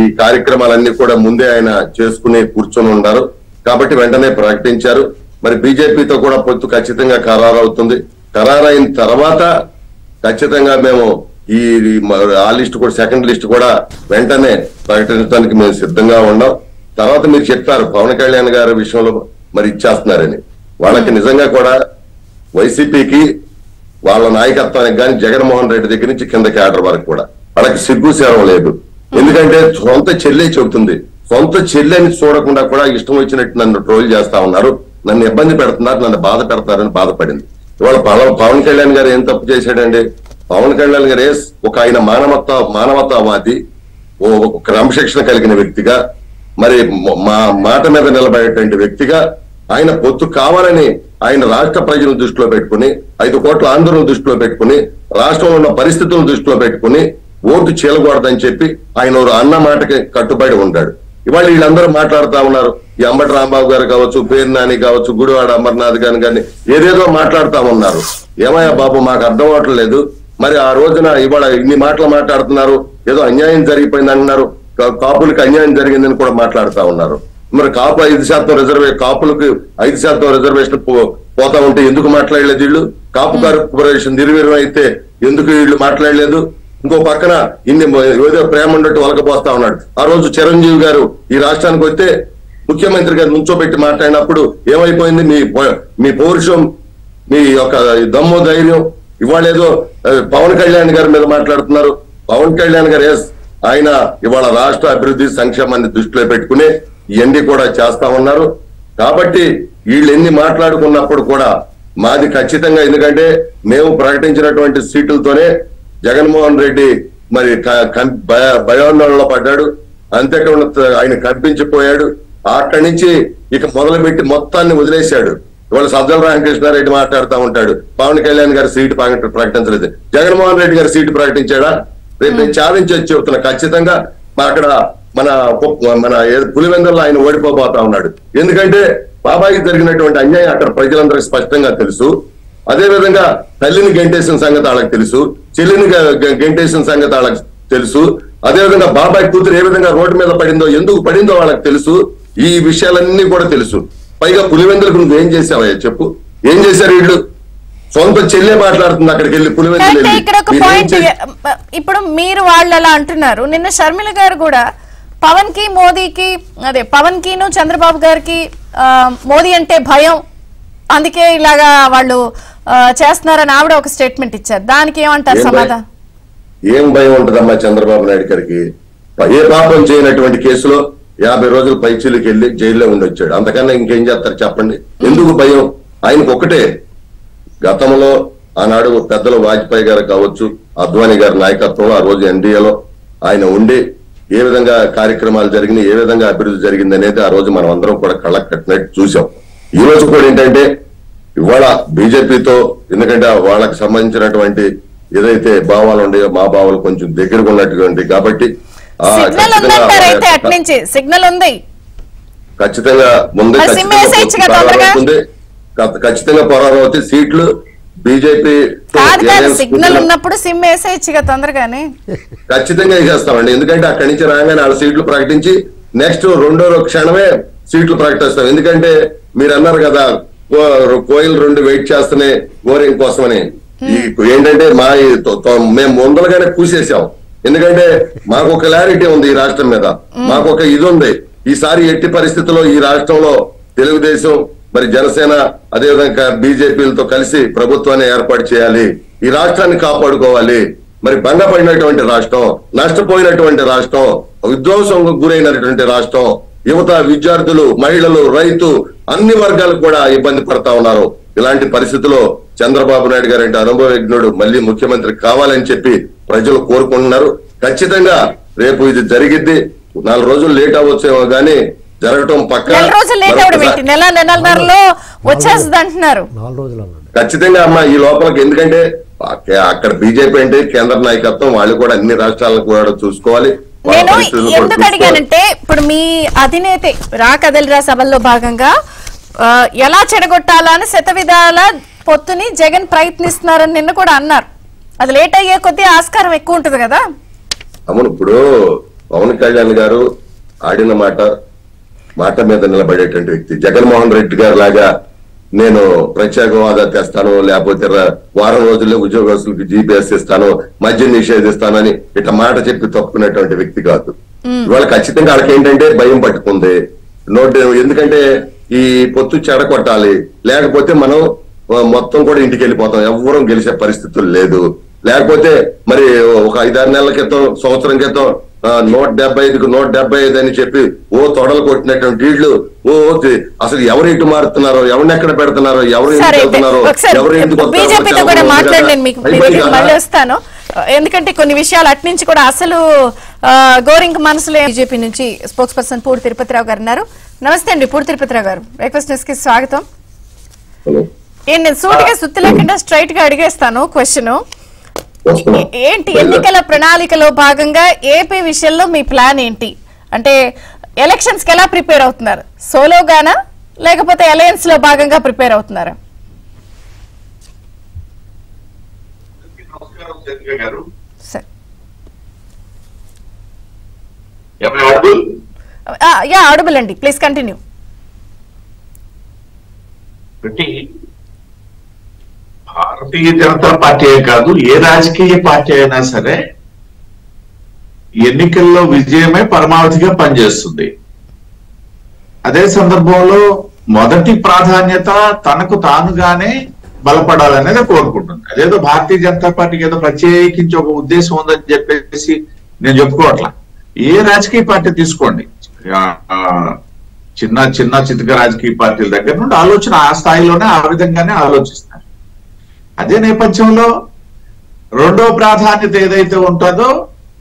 ఈ కార్యక్రమాలన్నీ కూడా ముందే ఆయన చేసుకుని కూర్చొని ఉన్నారు కాబట్టి వెంటనే ప్రకటించారు. మరి బీజేపీతో కూడా పొత్తు ఖచ్చితంగా ఖరారు అవుతుంది. ఖరారైన తర్వాత ఖచ్చితంగా మేము ఆ లిస్ట్ కూడా సెకండ్ లిస్ట్ కూడా వెంటనే ప్రకటించడానికి మేము సిద్ధంగా ఉన్నాం. తర్వాత మీరు చెప్పారు పవన్ కళ్యాణ్ గారి విషయంలో మరి ఇచ్చేస్తున్నారని. వాళ్ళకి నిజంగా కూడా వైసీపీకి వాళ్ళ నాయకత్వానికి కానీ జగన్మోహన్ రెడ్డి దగ్గర నుంచి కింద క్యాడర్ వరకు కూడా వాళ్ళకి సిగ్గు సేవం లేదు. ఎందుకంటే సొంత చెల్లె చెబుతుంది, సొంత చెల్లెని చూడకుండా కూడా ఇష్టం వచ్చినట్టు నన్ను ట్రోల్ చేస్తా ఉన్నారు, నన్ను ఇబ్బంది పెడుతున్నారు, నన్ను బాధ పెడతారని బాధపడింది. ఇవాళ పవన్ కళ్యాణ్ గారు ఏం తప్పు చేశాడండి? పవన్ కళ్యాణ్ గారు ఒక ఆయన మానవతావాది, ఒక క్రమశిక్షణ కలిగిన వ్యక్తిగా, మరి మా మాట మీద నిలబడేటువంటి వ్యక్తిగా ఆయన పొత్తు కావాలని ఆయన రాష్ట్ర ప్రజలను దృష్టిలో పెట్టుకుని 5 కోట్ల ఆందోళన దృష్టిలో పెట్టుకుని రాష్ట్రంలో ఉన్న పరిస్థితులను దృష్టిలో పెట్టుకుని ఓటు చీలకూడదని చెప్పి ఆయన అన్న మాటకి కట్టుబడి ఉంటాడు. ఇవాళ వీళ్ళందరూ మాట్లాడుతా ఉన్నారు, ఈ అంబటి రాంబాబు గారు కావచ్చు, పేరు నాని కావచ్చు, గుడివాడ అమర్నాథ్ గారిని కానీ ఏదేదో మాట్లాడుతా ఉన్నారు. ఏమయ్యా బాబు మాకు అర్థం అవట్లేదు. మరి ఆ రోజున ఇవాళ ఇన్ని మాటలు మాట్లాడుతున్నారు, ఏదో అన్యాయం జరిగిపోయింది అంటున్నారు, కాపులకి అన్యాయం జరిగిందని కూడా మాట్లాడుతా ఉన్నారు. మరి కాపు 5% కాపులకు 5% రిజర్వేషన్ పోతా ఉంటే ఎందుకు మాట్లాడలేదు వీళ్ళు? కాపు కార్పొరేషన్ నిర్వీర్యం అయితే ఎందుకు వీళ్ళు మాట్లాడలేదు? ఇంకో పక్కన ఇన్ని ఏదో ప్రేమ ఉన్నట్టు వలకపోస్తా ఉన్నాడు. ఆ రోజు చిరంజీవి గారు ఈ రాష్ట్రానికి వస్తే ముఖ్యమంత్రి గారు నుంచోబెట్టి మాట్లాడినప్పుడు ఏమైపోయింది? మీ పౌరుషం, మీ యొక్క దమ్ము ధైర్యం. ఇవాళ ఏదో పవన్ కళ్యాణ్ గారి మీద మాట్లాడుతున్నారు. పవన్ కళ్యాణ్ గారు ఆయన ఇవాళ రాష్ట్ర అభివృద్ధి సంక్షేమాన్ని దృష్టిలో పెట్టుకుని ఇవన్నీ కూడా చేస్తా ఉన్నారు. కాబట్టి వీళ్ళు ఎన్ని మాట్లాడుకున్నప్పుడు కూడా మాది ఖచ్చితంగా, ఎందుకంటే మేము ప్రకటించినటువంటి సీట్లతోనే జగన్మోహన్ రెడ్డి మరి భయాందోళనలో పడ్డాడు. అంతేకాకుండా ఆయన కనిపించిపోయాడు. అక్కడి నుంచి ఇక మొదలుపెట్టి మొత్తాన్ని వదిలేశాడు. ఇవాళ సజ్జల రామకృష్ణారెడ్డి మాట్లాడుతూ ఉంటాడు, పవన్ కళ్యాణ్ గారి సీటు ప్రకటించలేదు, జగన్మోహన్ రెడ్డి గారి సీటు ప్రకటించాడా? రేపు నేను ఛాలెంజ్ చేసి చెబుతున్నా, ఖచ్చితంగా అక్కడ మన పులివెందుల్లో ఆయన ఓడిపోబోతా ఉన్నాడు. ఎందుకంటే బాబాయికి జరిగినటువంటి అన్యాయం అక్కడ ప్రజలందరికీ స్పష్టంగా తెలుసు. అదే విధంగా తల్లిని గెంటేసిన సంగతి వాళ్ళకి తెలుసు, చెల్లిని గెంటేసిన సంగతి వాళ్ళకి తెలుసు. అదేవిధంగా బాబాయ్ కూతురు ఏ విధంగా రోడ్డు మీద పడిందో, ఎందుకు పడిందో వాళ్ళకి తెలుసు. ఈ విషయాలన్నీ కూడా తెలుసు. పైగా పులివెందులకు నువ్వు ఏం చేసావయ్యా చెప్పు? ఏం చేశారు వీళ్ళు? సొంత చెల్లె మాట్లాడుతుంది అక్కడికి వెళ్ళి పులివెందులు.
ఇక్కడ ఒక పాయింట్, ఇప్పుడు మీరు వాళ్ళు అలా అంటున్నారు. నిన్న షర్మిల గారు కూడా పవన్ కి మోదీకి, అదే పవన్ కిను చంద్రబాబు గారికి మోదీ అంటే భయం, అందుకే ఇలాగా వాళ్ళు చేస్తున్నారని ఆవిడ ఒక స్టేట్మెంట్ ఇచ్చారు. దానికి ఏమంటారు సమాధానం?
ఏం భయం ఉంటదమ్మా చంద్రబాబు నాయుడు గారికి? ఏ పాపం చేయనటువంటి కేసులో 50 రోజులు పైచీలకు వెళ్ళి జైల్లో ఉండొచ్చాడు. అంతకన్నా ఇంకేం చేస్తారు చెప్పండి? ఎందుకు భయం? ఆయనకు ఒకటే, గతంలో ఆనాడు పెద్దలు వాజ్పేయి గారు కావచ్చు, అద్వానీ గారి నాయకత్వంలో ఆ రోజు ఎన్డీఏలో ఆయన ఉండి ఏ విధంగా కార్యక్రమాలు జరిగినాయి, ఏ విధంగా అభివృద్ధి జరిగింది అనేది ఆ రోజు మనం అందరం కూడా కళ్ళకు కట్టినట్టు చూసాం. ఈ రోజు కూడా ఏంటంటే ఇవాళ బీజేపీతో, ఎందుకంటే వాళ్ళకి సంబంధించినటువంటి ఏదైతే భావాలు ఉన్నాయో మా భావాలు కొంచెం దగ్గరగా ఉన్నటువంటి కాబట్టి
సిగ్నల్ ఉంది,
ఖచ్చితంగా ముందు ఖచ్చితంగా పోరాటం అవుతాయి సీట్లు బీజేపీ.
సిగ్నల్ ఉన్నప్పుడు సిమ్ వేసేయచ్చుగా తొందరగానే.
ఖచ్చితంగా వేసేస్తామండి, ఎందుకంటే అక్కడి నుంచి రాగానే వాళ్ళ సీట్లు ప్రకటించి నెక్స్ట్ రెండో క్షణమే సీట్లు ప్రకటిస్తాం. ఎందుకంటే మీరు అన్నారు కదా కోయిల్ 2 వెయిట్ చేస్తూనే గోరింగ్ కోసమని. ఏంటంటే మేము ముందలుగానే కూసేసాం. ఎందుకంటే మాకు ఒక క్లారిటీ ఉంది ఈ రాష్ట్రం మీద, మాకు ఒక ఇది ఉంది. ఈసారి ఎట్టి పరిస్థితుల్లో ఈ రాష్ట్రంలో తెలుగుదేశం మరి జనసేన అదేవిధంగా బీజేపీలతో కలిసి ప్రభుత్వాన్ని ఏర్పాటు చేయాలి, ఈ రాష్ట్రాన్ని కాపాడుకోవాలి. మరి భంగపడినటువంటి రాష్ట్రం, నష్టపోయినటువంటి రాష్ట్రం, విధ్వంసం గురైనటువంటి రాష్ట్రం, యువత, విద్యార్థులు, మహిళలు, రైతు అన్ని వర్గాలు కూడా ఇబ్బంది పడతా ఉన్నారు. ఇలాంటి పరిస్థితుల్లో చంద్రబాబు నాయుడు గారు అంటే అనుభవజ్ఞుడు మళ్ళీ ముఖ్యమంత్రి కావాలని చెప్పి ప్రజలు కోరుకుంటున్నారు. ఖచ్చితంగా రేపు ఇది జరిగిద్ది. 4 రోజులు లేట్ అవ్వచ్చేమో గానీ జరగటం పక్క. ఖచ్చితంగా అమ్మా ఈ లోపలికి, ఎందుకంటే అక్కడ బీజేపీ అంటే కేంద్ర నాయకత్వం, వాళ్ళు కూడా అన్ని రాష్ట్రాలను కూడా చూసుకోవాలి.
నేను ఎందుకు అడిగానంటే ఇప్పుడు మీ అధినేత కదలిరా సభల్లో భాగంగా ఎలా చెడగొట్టాలా అని శతవిధాల పొత్తుని జగన్ ప్రయత్నిస్తున్నారని నిన్న కూడా అన్నారు. అది లేట్ అయ్యే కొద్దీ ఆస్కారం ఎక్కువ ఉంటుంది కదా.
అవును, ఇప్పుడు పవన్ కళ్యాణ్ గారు ఆడిన మాట మీద నిలబడేటువంటి వ్యక్తి. జగన్మోహన్ రెడ్డి గారు లాగా నేను ప్రత్యేక హోదా తెస్తాను, లేకపోతే వారం రోజుల్లో ఉద్యోగస్తులకు జీపీఎస్ ఇస్తాను, మద్యం నిషేధిస్తానని ఇట్లా మాట చెప్పి తప్పుకునేటువంటి వ్యక్తి కాదు. ఇవాళ ఖచ్చితంగా వాళ్ళకి ఏంటంటే భయం పట్టుకుంది. ఎందుకంటే ఈ పొత్తు చెడగొట్టాలి, లేకపోతే మనం మొత్తం కూడా ఇంటికి వెళ్ళిపోతాం, ఎవ్వరం గెలిచే పరిస్థితులు లేదు. లేకపోతే మరి ఒక 5-6 నెలల క్రితం, సంవత్సరం క్రితం 175కు 175 అని చెప్పి తొడలు కొట్టినటువంటి వీళ్ళు అసలు ఎవరు ఇటు మారుతున్నారో, ఎవరిని ఎక్కడ పెడుతున్నారో, ఎవరు వెళ్తున్నారో, ఎవరు
వస్తాను. ఎందుకంటే కొన్ని విషయాలు అట్నుంచి కూడా అసలు గోరింక మనసులో. బీజేపీ నుంచి స్పోక్స్ పర్సన్ పూడి తిరుపతిరావు గారు ఉన్నారు. నమస్తే అండి పూడి తిరుపతిరావు గారు, బ్రేక్ఫాస్ట్ న్యూస్ కి స్వాగతం. నేను సూటిగా సుత్తి లేకుండా స్ట్రైట్ గా అడిగేస్తాను క్వశ్చన్. ఏంటి ఎన్నికల ప్రణాళికలో భాగంగా ఏపీ విషయంలో మీ ప్లాన్ ఏంటి? అంటే ఎలక్షన్స్ కి ఎలా ప్రిపేర్ అవుతున్నారు? సోలోగానా లేకపోతే అలయన్స్ లో భాగంగా ప్రిపేర్ అవుతున్నారా? ఆడబుల్ అండి, please continue.
Bharatiya Janata party కాదు, ఏ రాజకీయ పార్టీ అయినా సరే ఎన్నికల్లో విజయమే పరమావధిగా పనిచేస్తుంది. అదే సందర్భంలో మొదటి ప్రాధాన్యత తనకు తానుగానే బలపడాలనేది కోరుకుంటుంది. అదేదో భారతీయ జనతా పార్టీకి ఏదో ప్రత్యేకించి ఒక ఉద్దేశం ఉందని చెప్పేసి నేను చెప్పుకోవట్లా. ఏ రాజకీయ పార్టీ తీసుకోండి, చిన్న చిన్న చితక రాజకీయ పార్టీల దగ్గర నుండి ఆలోచన ఆ స్థాయిలోనే ఆ విధంగానే ఆలోచిస్తారు. అదే నేపథ్యంలో రెండో ప్రాధాన్యత ఏదైతే ఉంటుందో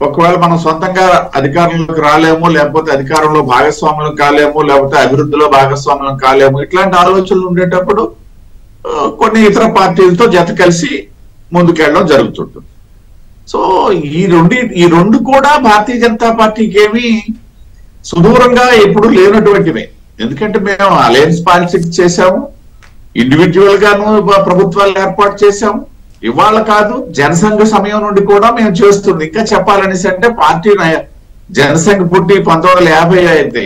ఒకవేళ మనం సొంతంగా అధికారంలోకి రాలేము, లేకపోతే అధికారంలో భాగస్వాములం కాలేము, లేకపోతే అభివృద్ధిలో భాగస్వాములం కాలేము, ఇట్లాంటి ఆలోచనలు ఉండేటప్పుడు కొన్ని ఇతర పార్టీలతో జత కలిసి ముందుకెళ్ళడం జరుగుతుంటుంది. సో ఈ రెండు కూడా భారతీయ జనతా పార్టీకి ఏమి సుదూరంగా ఎప్పుడు లేనటువంటివే. ఎందుకంటే మేము అలయన్స్ పాలిటిక్స్ చేశాము, ఇండివిజువల్ గాను ప్రభుత్వాలు ఏర్పాటు చేశాము. ఇవాళ కాదు, జనసంఘ సమయం నుండి కూడా మేము చేస్తుంది. ఇంకా చెప్పాలనేసి అంటే పార్టీ జనసంఘ పుట్టి 1950 అయితే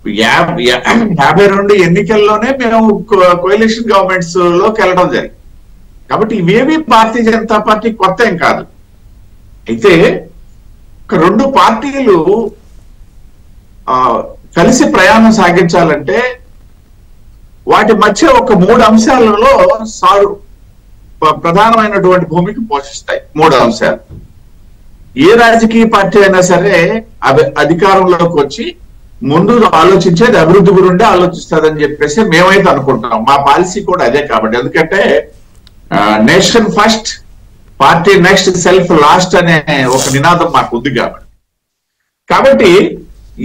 52 ఎన్నికల్లోనే మేము కోalition గవర్నమెంట్స్ లోకి వెళ్ళడం జరిగింది. కాబట్టి ఇవేవి భారతీయ జనతా పార్టీ కొత్త ఏం కాదు. అయితే రెండు పార్టీలు కలిసి ప్రయాణం సాగించాలంటే వాటి మధ్య ఒక 3 అంశాలలో ప్రధానమైనటువంటి భూమికి పోషిస్తాయి. 3 అంశాలు. ఏ రాజకీయ పార్టీ అయినా సరే అధికారంలోకి వచ్చి ముందు ఆలోచించేది అభివృద్ధి గురిండే ఆలోచిస్తుందని చెప్పేసి మేమైతే అనుకుంటున్నాం. మా పాలసీ కూడా అదే. కాబట్టి ఎందుకంటే nation first, party next, self last అనే ఒక నినాదం మాకు ఉంది. కాబట్టి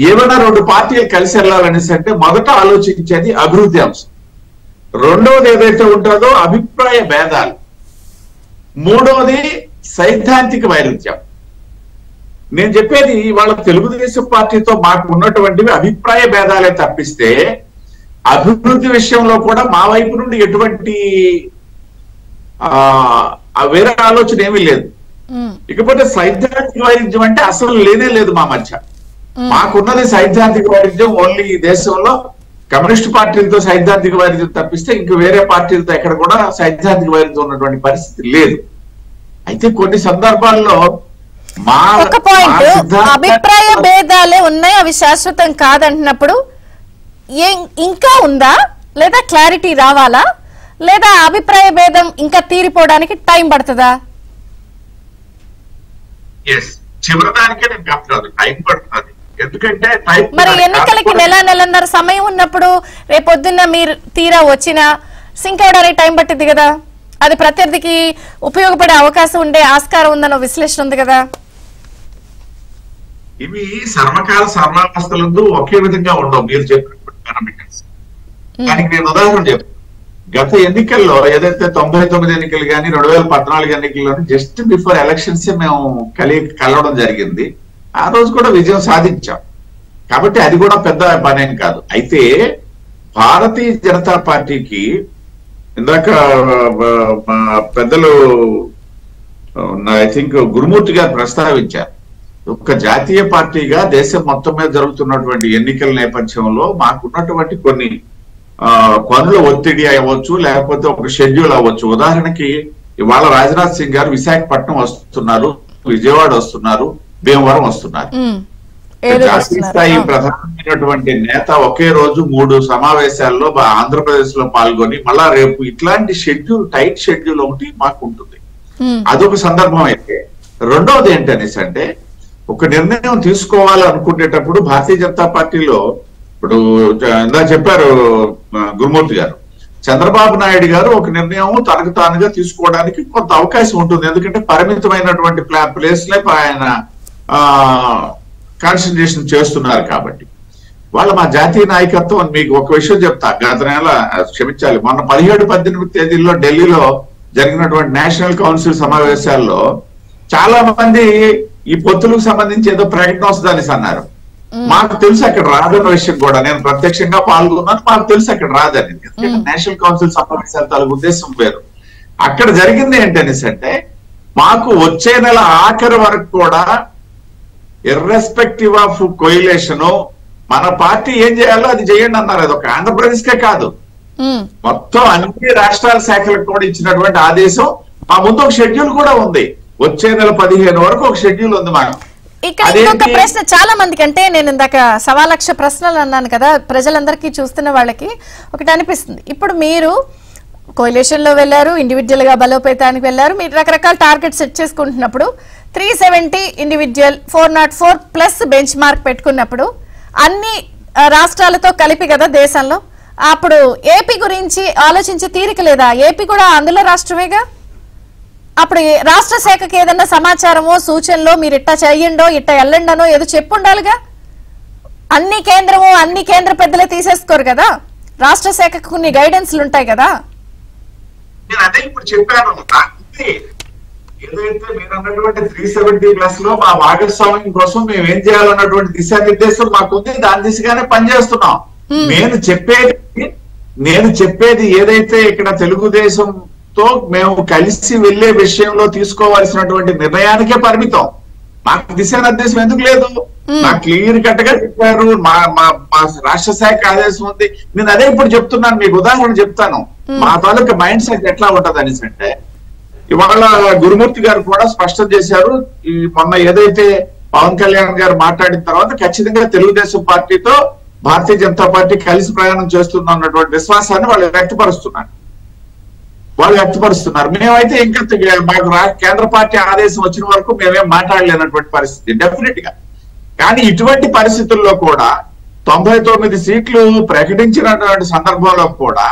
ఏమైనా 2 పార్టీలు కలిసి వెళ్ళాలనేసి అంటే మొదట ఆలోచించేది అభివృద్ధి అంశం, రెండవది ఏదైతే ఉంటుందో అభిప్రాయ భేదాలు, మూడవది సైద్ధాంతిక వైరుధ్యం. నేను చెప్పేది వాళ్ళ తెలుగుదేశం పార్టీతో మాకు ఉన్నటువంటివి అభిప్రాయ భేదాలే తప్పిస్తే అభివృద్ధి విషయంలో కూడా మా వైపు నుండి ఎటువంటి వేరే ఆలోచన ఏమీ లేదు. ఇకపోతే సైద్ధాంతిక వైరుధ్యం అంటే అసలు లేనే లేదు మా మధ్య. మాకున్నది సైద్ధాంతిక వైరుధ్యం ఓన్లీ ఈ దేశంలో కమ్యూనిస్ట్ పార్టీలతో సైద్ధాంతిక వైరుధ్యం తప్పిస్తే ఇంక వేరే పార్టీలతో ఎక్కడ కూడా సైద్ధాంతిక వైరుధ్యం ఉన్నటువంటి పరిస్థితి లేదు. అయితే కొన్ని సందర్భాల్లో
ఒక పాయింట్, అభిప్రాయ భేదాలే ఉన్నాయి, అవి శాశ్వతం కాదంటున్నప్పుడు ఇంకా ఉందా, లేదా క్లారిటీ రావాలా, లేదా అభిప్రాయ భేదం ఇంకా తీరిపోవడానికి టైం పడుతుందా?
చివరిదానికే నేను చెప్తాను, టైం పడుతుంది. ఎందుకంటే
మరి ఎన్నికలకి నెలన్నర సమయం ఉన్నప్పుడు రేపొద్దున్న మీరు తీరా వచ్చినా సింక్ అవడానికి టైం పట్టింది కదా. అది ప్రత్యర్థికి ఉపయోగపడే అవకాశం ఉండే ఆస్కారం ఉందన్న విశ్లేషణ ఉంది కదా.
ఇవి సర్వకాల సర్వావస్థలందు ఒకే విధంగా ఉండవు మీరు చెప్పినప్పుడు పారామీటర్స్. దానికి నేను ఉదాహరణ చెప్తాను. గత ఎన్నికల్లో ఏదైతే 99 ఎన్నికలు కానీ 2014 ఎన్నికల్లోని జస్ట్ బిఫోర్ ఎలక్షన్స్ మేము కలవడం జరిగింది. ఆ రోజు కూడా విజయం సాధించాం. కాబట్టి అది కూడా పెద్ద పనేం కాదు. అయితే భారతీయ జనతా పార్టీకి ఇందాక పెద్దలు ఐ థింక్ గురుమూర్తి గారు ప్రస్తావించారు, ఒక జాతీయ పార్టీగా దేశం మొత్తం మీద జరుగుతున్నటువంటి ఎన్నికల నేపథ్యంలో మాకున్నటువంటి కొన్ని పనుల ఒత్తిడి అవ్వచ్చు, లేకపోతే ఒక షెడ్యూల్ అవ్వచ్చు. ఉదాహరణకి ఇవాళ రాజ్నాథ్ సింగ్ గారు విశాఖపట్నం వస్తున్నారు, విజయవాడ వస్తున్నారు, భీమవరం వస్తున్నారు. జాతీయ స్థాయి ప్రధానమైనటువంటి నేత ఒకే రోజు 3 సమావేశాల్లో ఆంధ్రప్రదేశ్ లో పాల్గొని మళ్ళా రేపు ఇట్లాంటి షెడ్యూల్, టైట్ షెడ్యూల్ ఒకటి మాకు ఉంటుంది. అదొక సందర్భం. అయితే రెండవది ఏంటనేసి అంటే ఒక నిర్ణయం తీసుకోవాలనుకునేటప్పుడు భారతీయ జనతా పార్టీలో ఇప్పుడు ఇందా చెప్పారు గురుమూర్తి గారు, చంద్రబాబు నాయుడు గారు ఒక నిర్ణయం తనకు తానుగా తీసుకోవడానికి కొంత అవకాశం ఉంటుంది. ఎందుకంటే పరిమితమైనటువంటి ప్లేస్ లో ఆయన కాన్సన్ట్రేషన్ చేస్తున్నారు. కాబట్టి మా జాతీయ నాయకత్వం మీకు ఒక విషయం చెప్తా. గత నెల క్షమించాలి, మొన్న 17-18 తేదీల్లో ఢిల్లీలో జరిగినటువంటి నేషనల్ కౌన్సిల్ సమావేశాల్లో చాలా మంది ఈ పొత్తులకు సంబంధించి ఏదో ప్రకటన వస్తుందని అన్నారు. మాకు తెలుసు అక్కడ రాదన్న విషయం కూడా, నేను ప్రత్యక్షంగా పాల్గొన్నాను, మాకు తెలుసు అక్కడ రాదని. ఎందుకంటే నేషనల్ కౌన్సిల్ సమావేశాలు తాలూకు ఉద్దేశం వేరు. అక్కడ జరిగింది ఏంటనేసి అంటే మాకు వచ్చే నెల ఆఖరి వరకు కూడా ఇర్రెస్పెక్టివ్ ఆఫ్ కోయిలేషన్ మన పార్టీ ఏం చేయాలో అది చేయండి అన్నారు. అది ఒక ఆంధ్రప్రదేశ్ కే కాదు, మొత్తం అన్ని రాష్ట్రాల శాఖలకు కూడా ఇచ్చినటువంటి ఆదేశం. మా ముందు ఒక షెడ్యూల్ కూడా ఉంది, వచ్చే నెల 15 వరకు ఒక షెడ్యూల్ ఉంది మాకు.
ఇక్కడ ఇంకొక ప్రశ్న చాలా మందికి, అంటే నేను ఇందాక 1,00,000 ప్రశ్నలు అన్నాను కదా, ప్రజలందరికీ చూస్తున్న వాళ్ళకి ఒకటి అనిపిస్తుంది. ఇప్పుడు మీరు కోalition లో వెళ్ళారు, ఇండివిజువల్ గా బలోపేతానికి వెళ్ళారు, మీరు రకరకాల టార్గెట్ సెట్ చేసుకుంటున్నప్పుడు 370 ఇండివిజువల్ 404 ప్లస్ బెంచ్ మార్క్ పెట్టుకున్నప్పుడు అన్ని రాష్ట్రాలతో కలిపి కదా దేశంలో, అప్పుడు ఏపీ గురించి ఆలోచించే తీరిక లేదా? ఏపీ కూడా అందులో రాష్ట్రమేగా. అప్పుడు రాష్ట్ర శాఖకి ఏదన్నా సమాచారమో సూచనలో మీరు ఇట్టా చెయ్యండో ఇట్టా వెళ్ళండనో ఏదో చెప్పు ఉండాలిగా. అన్ని కేంద్ర పెద్దలే తీసేసుకోరు కదా, రాష్ట్ర శాఖకు కొన్ని గైడెన్స్లు ఉంటాయి కదా.
నేను అదే ఇప్పుడు చెప్పాను. ఏదైతే మీరు అన్నటువంటి 370+ లో మా భాగస్వామ్యం కోసం మేము ఏం చేయాలన్నటువంటి దిశానిర్దేశం మాకుంది, దాని దిశగానే పనిచేస్తున్నాం. నేను చెప్పేది ఏదైతే ఇక్కడ తెలుగుదేశంతో మేము కలిసి వెళ్లే విషయంలో తీసుకోవాల్సినటువంటి నిర్ణయానికే పరిమితం. మాకు దిశానిర్దేశం ఎందుకు లేదు? నాకు క్లియర్ కట్ గా చెప్పారు, మా రాష్ట్ర శాఖ ఆదేశం ఉంది. నేను అదే ఇప్పుడు చెప్తున్నాను, మీకు ఉదాహరణ చెప్తాను. మా తాలూకా మైండ్ సెట్ ఎట్లా ఉంటది అనేసి అంటే, ఇవాళ గురుమూర్తి గారు కూడా స్పష్టం చేశారు. ఈ మొన్న ఏదైతే పవన్ కళ్యాణ్ గారు మాట్లాడిన తర్వాత ఖచ్చితంగా తెలుగుదేశం పార్టీతో భారతీయ జనతా పార్టీ కలిసి ప్రయాణం చేస్తున్న అన్నటువంటి విశ్వాసాన్ని వాళ్ళు వ్యక్తపరుస్తున్నారు. మేమైతే ఇంకా మాకు కేంద్ర పార్టీ ఆదేశం వచ్చిన వరకు మేమేం మాట్లాడలేనటువంటి పరిస్థితి డెఫినెట్ గా. కానీ ఇటువంటి పరిస్థితుల్లో కూడా 99 సీట్లు ప్రకటించినటువంటి సందర్భంలో కూడా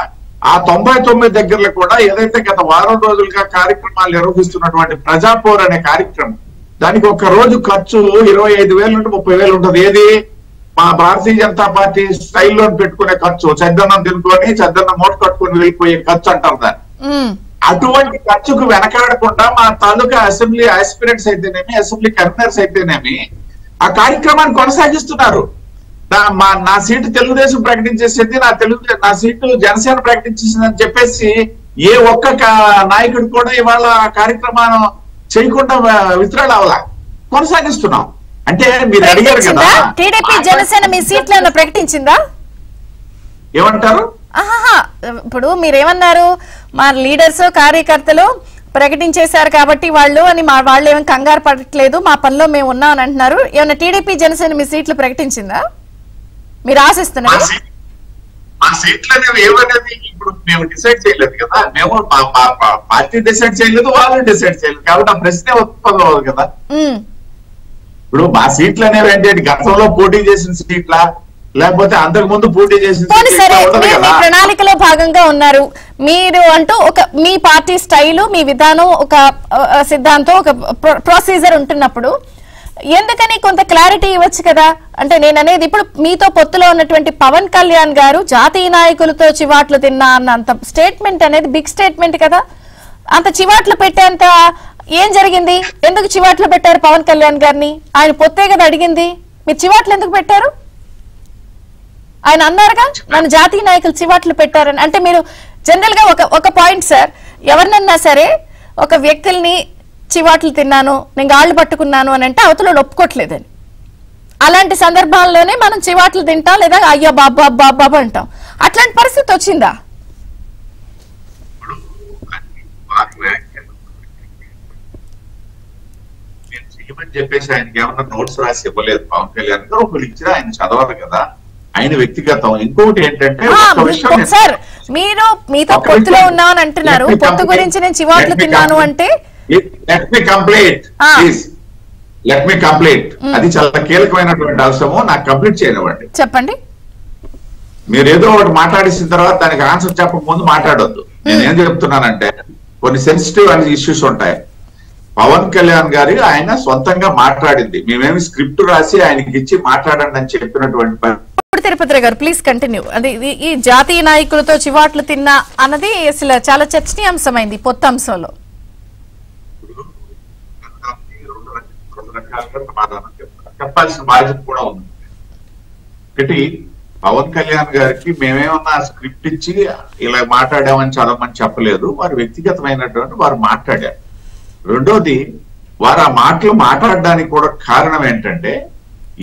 ఆ 99 దగ్గరలో కూడా ఏదైతే గత వారం రోజులుగా కార్యక్రమాలు నిర్వహిస్తున్నటువంటి ప్రజాపోర్ అనే కార్యక్రమం, దానికి ఒక రోజు ఖర్చు 25,000 నుండి 30,000 ఉంటుంది. ఏది మా భారతీయ జనతా పార్టీ స్టైల్లో పెట్టుకునే ఖర్చు, చద్దన్నం తినుకొని చద్దన్నం మూట కట్టుకుని వెళ్ళిపోయే ఖర్చు అంటారు దాన్ని. అటువంటి ఖర్చుకు వెనకాడకుండా మా తాలూకా అసెంబ్లీ ఆస్పిరెంట్స్ అయితేనేమి, అసెంబ్లీ కన్వీనర్స్ అయితేనేమి ఆ కార్యక్రమాన్ని కొనసాగిస్తున్నారు. నా సీటు తెలుగుదేశం ప్రకటించేసింది, నా సీటు జనసేన ప్రకటించేసింది అని చెప్పేసి ఏ ఒక్క నాయకుడు కూడా ఇవాళ కార్యక్రమాన్ని చేయకుండా విత్డ్రాల్ అవ్వాలా, కొనసాగిస్తున్నాం. అంటే మీరు అడిగారు కదా,
టీడీపీ జనసేన మీ సీట్లను ప్రకటించిందా?
ఏమంటారు?
ఇప్పుడు మీరేమన్నారు, మా లీడర్స్ కార్యకర్తలు ప్రకటించేశారు కాబట్టి వాళ్ళు ఏమైనా కంగారు పడట్లేదు, మా పనిలో మేము ఉన్నాం అని అంటున్నారు. ఏమైనా టీడీపీ జనసేన మీ సీట్లు ప్రకటించిందా? మీరు ఆశిస్తున్నారు?
మా సీట్లు అనేవి ఏమనేది ఇప్పుడు మేము డిసైడ్ చేయలేదు కదా. మేము పార్టీ డిసైడ్ చేయలేదు, వాళ్ళు డిసైడ్ చేయలేదు. కాబట్టి ఆ ప్రశ్నే ఉత్పన్నం అవ్వదు కదా. ఇప్పుడు మా సీట్లు అనేవి ఏంటి, గతంలో పోటీ చేసిన సీట్లా లేకపోతే అంతకు ముందు పోటీ చేసిన
ప్రణాళికలో భాగంగా ఉన్నారు మీరు అంటూ మీ పార్టీ స్టైలు, మీ విధానం, ఒక సిద్ధాంతం, ఒక ప్రొసీజర్ ఉంటున్నప్పుడు ఎందుకని కొంత క్లారిటీ ఇవ్వచ్చు కదా. అంటే నేను అనేది ఇప్పుడు మీతో పొత్తులో ఉన్నటువంటి పవన్ కళ్యాణ్ గారు జాతీయ నాయకులతో చివాట్లు తిన్నా అన్నంత స్టేట్మెంట్ అనేది బిగ్ స్టేట్మెంట్ కదా. అంత చివాట్లు పెట్టేంత ఏం జరిగింది? ఎందుకు చివాట్లు పెట్టారు పవన్ కళ్యాణ్ గారిని? ఆయన పొత్తే కదా అడిగింది, మీరు చివాట్లు ఎందుకు పెట్టారు? ఆయన అన్నారుగా నన్ను జాతీయ నాయకులు చివాట్లు పెట్టారని. అంటే మీరు జనరల్ గా ఒక పాయింట్ సార్, ఎవరినన్నా సరే ఒక వ్యక్తుల్ని చివాట్లు తిన్నాను, నేను గాళ్ళు పట్టుకున్నాను అని అంటే అవతల ఒప్పుకోవట్లేదని. అలాంటి సందర్భాల్లోనే మనం చివాట్లు తింటాం, లేదా అయ్యో బాబా బాబా అంటాం. అట్లాంటి పరిస్థితి వచ్చిందా?
చెప్పేసి ఆయనకి ఏమన్నా నోట్స్ రాసి ఇవ్వలేదు పవన్ కళ్యాణ్ గారు. ఒకళ్ళు ఇచ్చినా ఆయన చదవాలి కదా, ఆయన వ్యక్తిగతం. ఇంకొకటి ఏంటంటే
సార్, మీరు మీతో పొత్తులో ఉన్నామని అంటున్నారు, పొత్తు గురించి నేను చివాట్లు తిన్నాను అంటే
లెట్ మీ కంప్లీట్. అది చాలా కీలకమైనటువంటి అంశము, నాకు కంప్లీట్ చేయనివ్వండి.
చెప్పండి.
మీరు ఏదో ఒకటి మాట్లాడేసిన తర్వాత దానికి ఆన్సర్ చెప్పక ముందు మాట్లాడొద్దు. నేనేం చెప్తున్నానంటే కొన్ని సెన్సిటివ్ అనే ఇష్యూస్ ఉంటాయి. పవన్ కళ్యాణ్ గారి ఆయన సొంతంగా మాట్లాడింది, మేమేమి స్క్రిప్ట్ రాసి ఆయనకి ఇచ్చి మాట్లాడండి అని చెప్పినటువంటి.
తిరుపతి గారు ప్లీజ్ కంటిన్యూ. అది ఈ జాతీయ నాయకులతో చివాట్లు తిన్నా అన్నది అసలు చాలా చర్చనీయాంశమైంది పొత్తు అంశంలో.
చెప్పాల్సిన బాధ్యత కూడా ఉంది. ఒకటి, పవన్ కళ్యాణ్ గారికి మేమేమన్నా స్క్రిప్ట్ ఇచ్చి ఇలా మాట్లాడామని చాలా మంది చెప్పలేదు, వారు వ్యక్తిగతమైనటువంటి వారు మాట్లాడారు. రెండోది, వారు ఆ మాటలు మాట్లాడడానికి కూడా కారణం ఏంటంటే,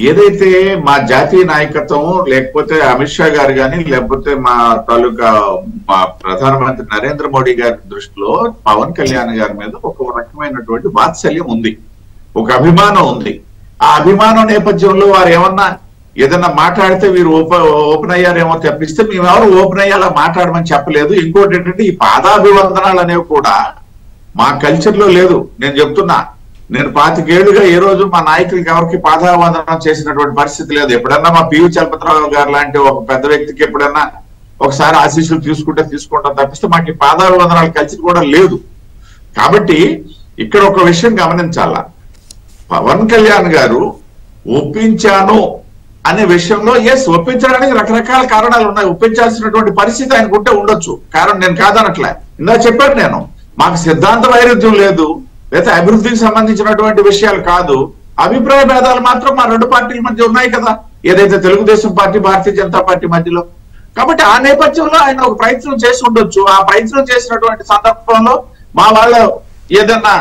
ఏదైతే మా జాతీయ నాయకత్వం లేకపోతే అమిత్ షా గారు కానీ లేకపోతే మా తాలూకా మా ప్రధానమంత్రి నరేంద్ర మోడీ గారి దృష్టిలో పవన్ కళ్యాణ్ గారి మీద ఒక రకమైనటువంటి వాత్సల్యం ఉంది, ఒక అభిమానం ఉంది. ఆ అభిమానం నేపథ్యంలో వారు ఏదన్నా మాట్లాడితే వీరు ఓపెన్ అయ్యారేమో తప్పిస్తే మేమెవరు ఓపెన్ అయ్యేలా మాట్లాడమని చెప్పలేదు. ఇంకోటి ఏంటంటే, ఈ పాదాభివందనాలు అనేవి కూడా మా కల్చర్ లో లేదు. నేను చెప్తున్నా, నేను 25 ఏళ్లుగా ఏ రోజు మా నాయకులకి ఎవరికి పాదాభివందనం చేసినటువంటి పరిస్థితి లేదు. ఎప్పుడన్నా మా పివి చలపతిరావు గారు లాంటి ఒక పెద్ద వ్యక్తికి ఎప్పుడన్నా ఒకసారి ఆశీస్సులు తీసుకుంటాం తప్పిస్తే మాకు ఈ పాదాభివందనాల కల్చర్ కూడా లేదు. కాబట్టి ఇక్కడ ఒక విషయం గమనించాలా, పవన్ కళ్యాణ్ గారు ఒప్పించాను అనే విషయంలో ఒప్పించడానికి రకరకాల కారణాలు ఉన్నాయి. ఒప్పించాల్సినటువంటి పరిస్థితి ఆయనకు ఉంటే ఉండొచ్చు, కారణం నేను కాదనట్లే. ఇందా చెప్పాను నేను, మాకు సిద్ధాంత వైరుధ్యం లేదు, లేదా అభివృద్ధికి సంబంధించినటువంటి విషయాలు కాదు, అభిప్రాయ భేదాలు మాత్రం మా రెండు పార్టీల మధ్య ఉన్నాయి కదా, ఏదైతే తెలుగుదేశం పార్టీ భారతీయ జనతా పార్టీ మధ్యలో. కాబట్టి ఆ నేపథ్యంలో ఆయన ఒక ప్రయత్నం చేసి ఉండొచ్చు. ఆ ప్రయత్నం చేసినటువంటి సందర్భంలో మా వాళ్ళు ఏదన్నా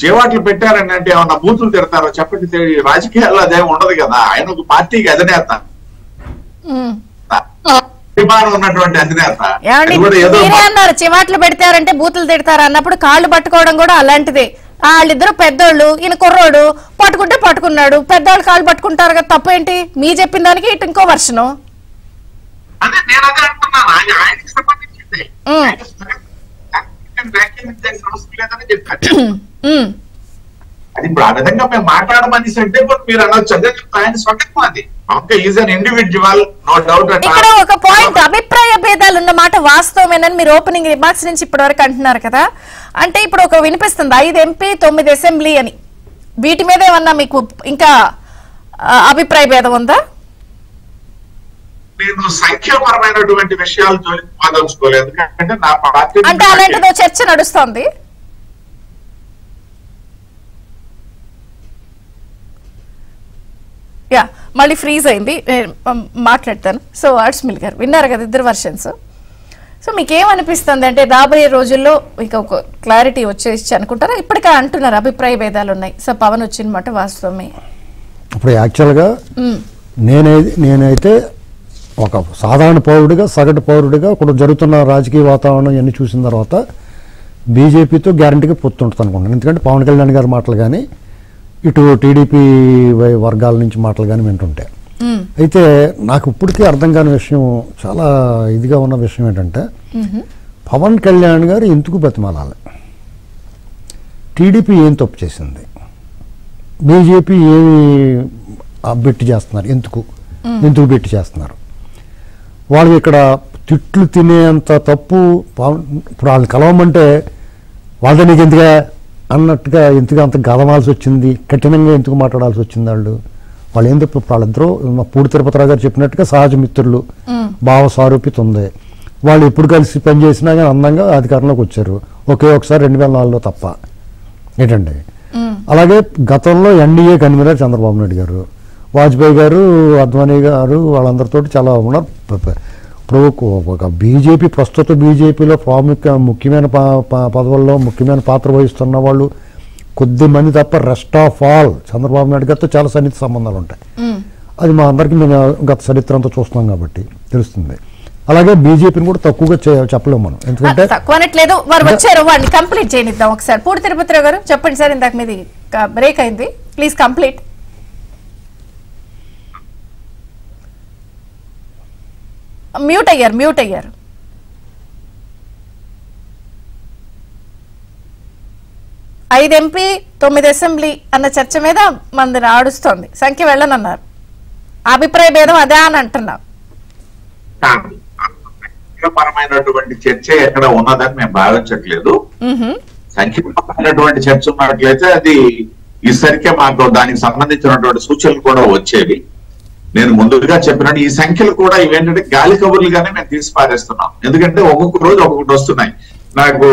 చేవాట్లు పెట్టారని అంటే ఏమన్నా బూతులు తిడతారో చెప్పండి. రాజకీయాల్లో అదేం ఉండదు కదా. ఆయన ఒక పార్టీకి అధినేత, అభిమానం ఉన్నటువంటి అధినేత.
అన్నారు చివాట్లు పెడతారంటే బూతులు తిడతారు అన్నప్పుడు కాళ్ళు పట్టుకోవడం కూడా అలాంటిదే. వాళ్ళిద్దరు పెద్దోళ్ళు, ఈయన కుర్రోడు, పట్టుకుంటే పట్టుకున్నాడు, పెద్దవాళ్ళు కాళ్ళు పట్టుకుంటారు కదా, తప్పేంటి? మీ చెప్పిన దానికి ఇటు ఇంకో వర్షను.
అదే నేను అదే అంటున్నాను, ఆయనకి సంబంధించింది వ్యాఖ్యానించాల్సిన అవసరం లేదని చెప్పారు. అది ఇప్పుడు ఆ విధంగా మేము మాట్లాడమనేసి అంటే మీరు అనొచ్చు, అదే ఆయన స్వతంత్రం, అది is an individual, no doubt.
ఇక్కడ ఒక పాయింట్, అభిప్రాయ భేదాలు ఉన్న మాట వాస్తవమేనని మీరు ఓపెనింగ్ రిమార్క్స్ నుంచి ఇప్పటి వరకు అంటున్నారు కదా. అంటే ఇప్పుడు ఒక వినిపిస్తుంది 5 ఎంపీ 9 అసెంబ్లీ అని, వీటి మీద ఏమన్నా మీకు ఇంకా అభిప్రాయ భేదం ఉందా?
నేను సంఖ్యాపరమైనటువంటి విషయాలు జోలికి పాదలుచుకోలేదు, ఎందుకంటే నా పార్టీ
అంటే అలాంటిదో చర్చ నడుస్తోంది. యా మళ్ళీ ఫ్రీజ్ అయింది, మాట్లాడతాను. సో ఆర్ట్స్మిల్ గారు విన్నారు కదా ఇద్దరు వర్షన్స్. సో మీకేమనిపిస్తుంది అంటే రాబోయే రోజుల్లో ఇక ఒక క్లారిటీ వచ్చేసి అనుకుంటారా? ఇప్పటికే అంటున్నారు అభిప్రాయ భేదాలు ఉన్నాయి. సో పవన్ వచ్చిన మాట వాస్తవమే.
ఇప్పుడు యాక్చువల్గా నేనైతే ఒక సాధారణ పౌరుడిగా, సగటు పౌరుడిగా ఇప్పుడు జరుగుతున్న రాజకీయ వాతావరణం ఇవన్నీ చూసిన తర్వాత బీజేపీతో గ్యారంటీగా పొత్తుంటుంది అనుకుంటున్నాను. ఎందుకంటే పవన్ కళ్యాణ్ గారి మాటలు కానీ, ఇటు టీడీపీ వర్గాల నుంచి మాటలు కానీ వింటుంటే. అయితే నాకు ఇప్పటికీ అర్థం కాని విషయం, చాలా ఇదిగా ఉన్న విషయం ఏంటంటే, పవన్ కళ్యాణ్ గారు ఎందుకు బతిమాలాలి? టీడీపీ ఏం తప్పు చేసింది? బీజేపీ ఏమి బెట్టి చేస్తున్నారు? ఎందుకు బెట్టి చేస్తున్నారు? వాళ్ళు ఇక్కడ తిట్లు తినేంత తప్పు ఇప్పుడు వాళ్ళని కలవమంటే వాళ్ళ నీకు ఎందుగా అన్నట్టుగా ఎందుకు అంత గదమాల్సి వచ్చింది, కఠినంగా ఎందుకు మాట్లాడాల్సి వచ్చింది? వాళ్ళు ఏం తప్పు? వాళ్ళిద్దరూ పూడి తిరుపతిరావు గారు చెప్పినట్టుగా సహజ మిత్రులు, భావ సారూప్యత ఉంది. వాళ్ళు ఎప్పుడు కలిసి పనిచేసినా కానీ అందంగా అధికారంలోకి వచ్చారు, ఒకే ఒకసారి 2004లో తప్ప. ఏంటండి, అలాగే గతంలో ఎన్డీఏ కన్వీనర్ చంద్రబాబు నాయుడు గారు, వాజ్పేయి గారు, అద్వానీ గారు, వాళ్ళందరితో చాలా ఉన్నారు. ఇప్పుడు ఒక బీజేపీ, ప్రస్తుత బీజేపీలో ముఖ్యమైన పదవుల్లో ముఖ్యమైన పాత్ర వహిస్తున్న వాళ్ళు కొద్ది మంది తప్ప rest of all Chandrababu Naidu గారితో చాలా సన్నిహిత సంబంధాలు ఉంటాయి. అది మా అందరికీ మేము గత చరిత్ర అంతా చూస్తున్నాం కాబట్టి తెలుస్తుంది. అలాగే బీజేపీని కూడా తక్కువగా చెప్పలేము మనం, ఎందుకంటే
తక్కువ అనట్లేదు. వారు వచ్చారు, వాడిని కంప్లీట్ చేయనిద్దాం ఒకసారి. పూడి తిరుపతిరావు గారు చెప్పండి సార్, ఇందాక మీది బ్రేక్ అయింది, ప్లీజ్ కంప్లీట్. మ్యూట్ అయ్యారు. 5 ఎంపీ 9 అసెంబ్లీ అన్న చర్చ మీద మంది ఆడుస్తోంది, సంఖ్య వెళ్ళనన్నారు. అభిప్రాయ భేదం అదే అని అంటున్నాం.
సంఖ్యాపరమైనటువంటి చర్చ ఎక్కడ ఉన్నదని మేము భావించట్లేదు. సంఖ్యాపరమైనటువంటి చర్చ ఉన్నట్లయితే అది ఈసరికే మాకు దానికి సంబంధించినటువంటి సూచనలు కూడా వచ్చేవి. నేను ముందుగా చెప్పినట్టు ఈ సంఖ్యలు కూడా ఇవేంటంటే గాలి కబుర్లుగానే మేము తీసి పారేస్తున్నాం. ఎందుకంటే ఒక్కొక్క రోజు ఒక్కొక్కటి వస్తున్నాయి. నాకు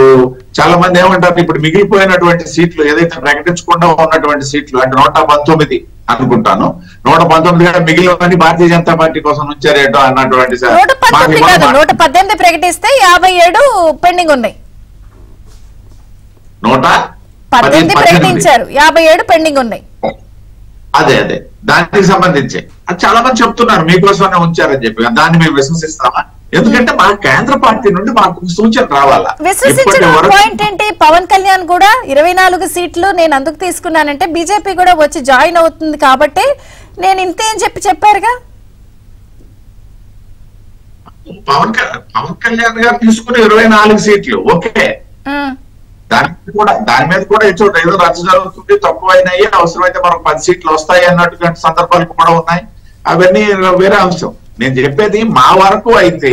చాలా మంది ఏమంటారు, ఇప్పుడు మిగిలిపోయినటువంటి సీట్లు ఏదైతే ప్రకటించకుండా ఉన్నటువంటి సీట్లు అంటే 119 అనుకుంటాను, 119 మిగిలినవన్నీ భారతీయ జనతా పార్టీ కోసం ఉంచారేటో అన్నటువంటి
118 ప్రకటిస్తే 57 పెండింగ్ ఉన్నాయి. 118 ప్రకటించారు, 57 పెండింగ్ ఉన్నాయి.
అదే దానికి సంబంధించి చాలా మంది చెప్తున్నారు మీకోసమే ఉంచారని చెప్పి. దాన్ని మేము విశ్వసిస్తామా? ఎందుకంటే మా కేంద్ర పార్టీ నుండి మాకు సూచన రావాలా.
విశ్వసించిన పాయింట్ ఏంటి? పవన్ కళ్యాణ్ కూడా 24 సీట్లు నేను అందుకు తీసుకున్నానంటే బీజేపీ కూడా వచ్చి జాయిన్ అవుతుంది కాబట్టి నేను ఇంతే అని చెప్పారుగా.
పవన్ కళ్యాణ్ గారు తీసుకుని 24 సీట్లు ఓకే, దాని మీద కూడా ఏదో రచ్చ జరుగుతుంది, తక్కువైనాయి, అవసరమైతే మనకు 10 సీట్లు వస్తాయి అన్నటువంటి సందర్భాలు కూడా ఉన్నాయి. అవన్నీ వేరే అంశం. నేను చెప్పేది మా వరకు అయితే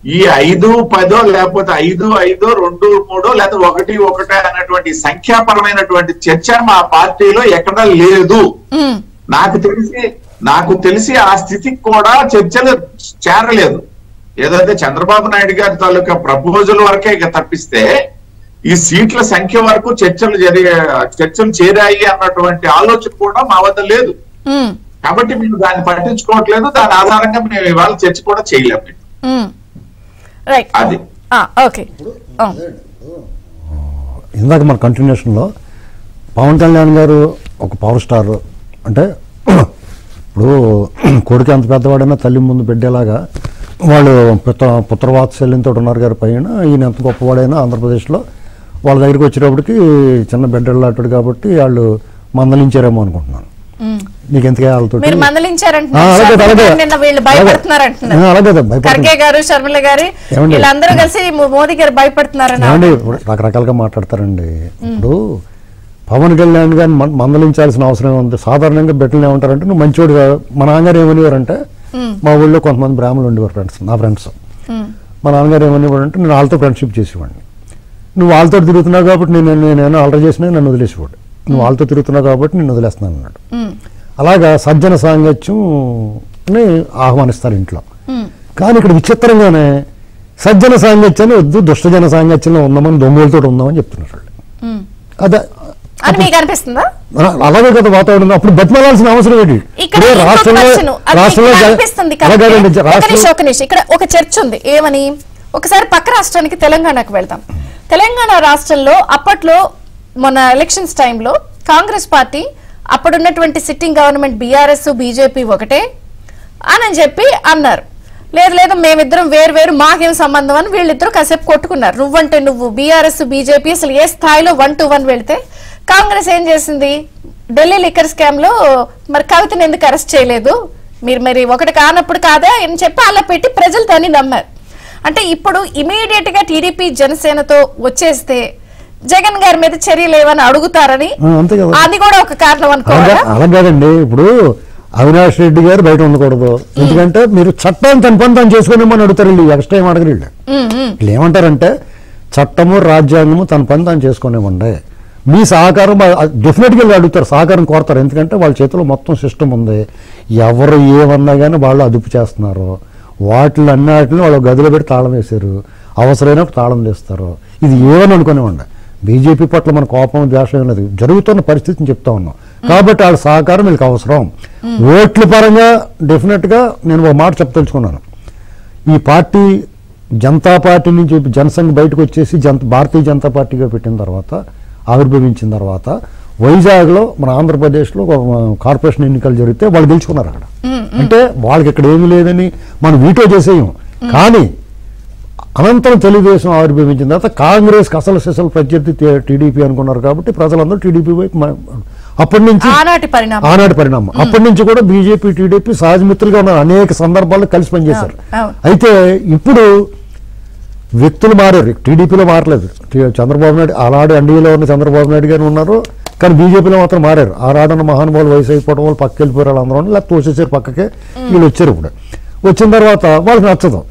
ఈ 5-10 లేకపోతే 5-5 2-3 లేదా 1-1 అన్నటువంటి సంఖ్యాపరమైనటువంటి చర్చ మా పార్టీలో ఎక్కడా లేదు. నాకు తెలిసి ఆ స్థితికి కూడా చర్చలు చేరలేదు. ఏదైతే చంద్రబాబు నాయుడు గారి తాలూకా ప్రపోజల్ వరకే ఇక తప్పిస్తే ఈ సీట్ల సంఖ్య వరకు చర్చలు చేరాయి అన్నటువంటి ఆలోచన కూడా మా వద్ద లేదు. కాబట్టి మేము దాన్ని పట్టించుకోవట్లేదు. దాని ఆధారంగా మేము ఇవాళ చర్చ కూడా చేయలేము. అది
ఇందాక మన కంటిన్యూషన్లో పవన్ కళ్యాణ్ గారు ఒక పవర్ స్టార్ అంటే ఇప్పుడు కొడుకు ఎంత పెద్దవాడైనా తల్లి ముందు బిడ్డేలాగా వాళ్ళు పుత్రవాత్సల్యంతో ఉన్నారు గారి పైన ఈయన ఎంత గొప్పవాడైనా ఆంధ్రప్రదేశ్లో వాళ్ళ దగ్గరికి వచ్చేటప్పటికి చిన్న బిడ్డలాంటాడు కాబట్టి వాళ్ళు మందలించారేమో అనుకుంటున్నాను. నీకు ఎంతగా వాళ్ళతో రకరకాలుగా మాట్లాడతారండి. ఇప్పుడు పవన్ కళ్యాణ్ గారిని మందలించాల్సిన అవసరం ఉంది. సాధారణంగా బిడ్డలు ఏమంటారంటే నువ్వు మంచివాడు కాదు. మా నాన్నగారు ఏమనేవారంటే మా ఊళ్ళో కొంతమంది బ్రాహ్మణులు ఉండేవారు ఫ్రెండ్స్, నా ఫ్రెండ్స్. మా నాన్నగారు ఏమనేవారంటే నేను వాళ్ళతో ఫ్రెండ్షిప్ చేసేవాడిని. నువ్వు వాళ్ళతో తిరుగుతున్నావు కాబట్టి నేను ఆల్టర్ చేసినా నన్ను వదిలేసేవాడు. నువ్వు వాళ్ళతో తిరుగుతున్నావు కాబట్టి నేను వదిలేస్తున్నాను అన్నాడు. అలాగా సజ్జన సాంగత్యం ఆహ్వానిస్తారు ఇంట్లో. కానీ ఇక్కడ విచిత్రంగానే సజ్జన సాంగత్యాన్ని వద్దు, దుష్టజన సాంగత్యంలో ఉందామని దొంగలతో ఉందామని చెప్తున్నారు. అదే అలాగే కదా వాతావరణం. అప్పుడు బతిమాలాల్సిన అవసరం ఏంటి?
ఇక్కడ ఒక చర్చ ఉంది. ఏమని? ఒకసారి పక్క రాష్ట్రానికి తెలంగాణకు వెళ్దాం. తెలంగాణ రాష్ట్రంలో అప్పట్లో మన ఎలక్షన్స్ టైంలో కాంగ్రెస్ పార్టీ అప్పుడున్నటువంటి సిట్టింగ్ గవర్నమెంట్ బీఆర్ఎస్ బీజేపీ ఒకటే అని చెప్పి అన్నారు. లేదు మేమిద్దరం వేరు మాకేం సంబంధం అని వీళ్ళిద్దరూ కాసేపు కొట్టుకున్నారు. నువ్వంటే నువ్వు, బీఆర్ఎస్ బీజేపీ అసలు ఏ స్థాయిలో 1-1 వెళ్తే కాంగ్రెస్ ఏం చేసింది? ఢిల్లీ లిక్కర్ స్కామ్ లో మరి కవితను ఎందుకు అరెస్ట్ చేయలేదు? మీరు మరి ఒకటి కానప్పుడు కాదా అని చెప్పి అలా పెట్టి ప్రజలు దాన్ని నమ్మారు. అంటే ఇప్పుడు ఇమీడియట్ గా టీడీపీ జనసేనతో వచ్చేస్తే జగన్ గారి మీద చర్యలు ఏమని అడుగుతారని, అది కూడా ఒక కారణం అనుకోవాలి.
అలా కాదండి. ఇప్పుడు అవినాష్ రెడ్డి గారు బయట ఉండకూడదు, ఎందుకంటే మీరు చట్టాన్ని తన పని తాను చేసుకోనేమని అడుగుతారు. వీళ్ళు ఎక్స్ట్రా ఏం అడగరు. వీళ్ళు ఏమంటారంటే చట్టము రాజ్యాంగము తన పని తాను చేసుకునేమండే, మీ సహకారం డెఫినెట్గా అడుగుతారు, సహకారం కోరతారు. ఎందుకంటే వాళ్ళ చేతిలో మొత్తం సిస్టమ్ ఉంది. ఎవరు ఏమన్నా కానీ వాళ్ళు అదుపు చేస్తున్నారు. వాటిని అన్నిటిని వాళ్ళు గదిలో పెట్టి తాళం వేశారు. అవసరమైనప్పుడు తాళం తీస్తారు. ఇది ఏమని అనుకునేవాడి. బీజేపీ పట్ల మన కోపం ద్వేషం లేదు, జరుగుతున్న పరిస్థితిని చెప్తా ఉన్నాం. కాబట్టి వాళ్ళ సహకారం వీళ్ళకి అవసరం. ఓట్ల పరంగా డెఫినెట్గా నేను ఒక మాట చెప్పదలుచుకున్నాను. ఈ పార్టీ జనతా పార్టీ నుంచి జనసంఘ్ బయటకు వచ్చేసి భారతీయ జనతా పార్టీగా పెట్టిన తర్వాత, ఆవిర్భవించిన తర్వాత వైజాగ్లో మన ఆంధ్రప్రదేశ్లో కార్పొరేషన్ ఎన్నికలు జరిగితే వాళ్ళు గెలుచుకున్నారు అక్కడ. అంటే వాళ్ళకి ఇక్కడ ఏమీ లేదని మనం వీటో చేసేయం. కానీ అనంతరం తెలుగుదేశం ఆవిర్భవించిన తర్వాత కాంగ్రెస్కి అసలు ప్రత్యర్థి టీడీపీ అనుకున్నారు. కాబట్టి ప్రజలందరూ టీడీపీ వైపు అప్పటి నుంచి ఆనాటి పరిణామం. అప్పటి నుంచి కూడా బీజేపీ టీడీపీ సహజమిత్రులుగా ఉన్నారు. అనేక సందర్భాల్లో కలిసి పనిచేశారు. అయితే ఇప్పుడు వ్యక్తులు మారారు. టీడీపీలో మారలేదు. చంద్రబాబు నాయుడు ఆనాడు ఎన్డీఏలో ఉన్న చంద్రబాబు నాయుడు గారు ఉన్నారు, కానీ బీజేపీలో మాత్రం మారారు. ఆనాడున్న మహానుభావులు వయసు అయిపోవడం వాళ్ళు పక్కకి వెళ్ళిపోయారు. వాళ్ళందరూ లేకపోతే తోసేసారు పక్కకే. వీళ్ళు వచ్చారు. ఇప్పుడు వచ్చిన తర్వాత వాళ్ళకి నచ్చదు.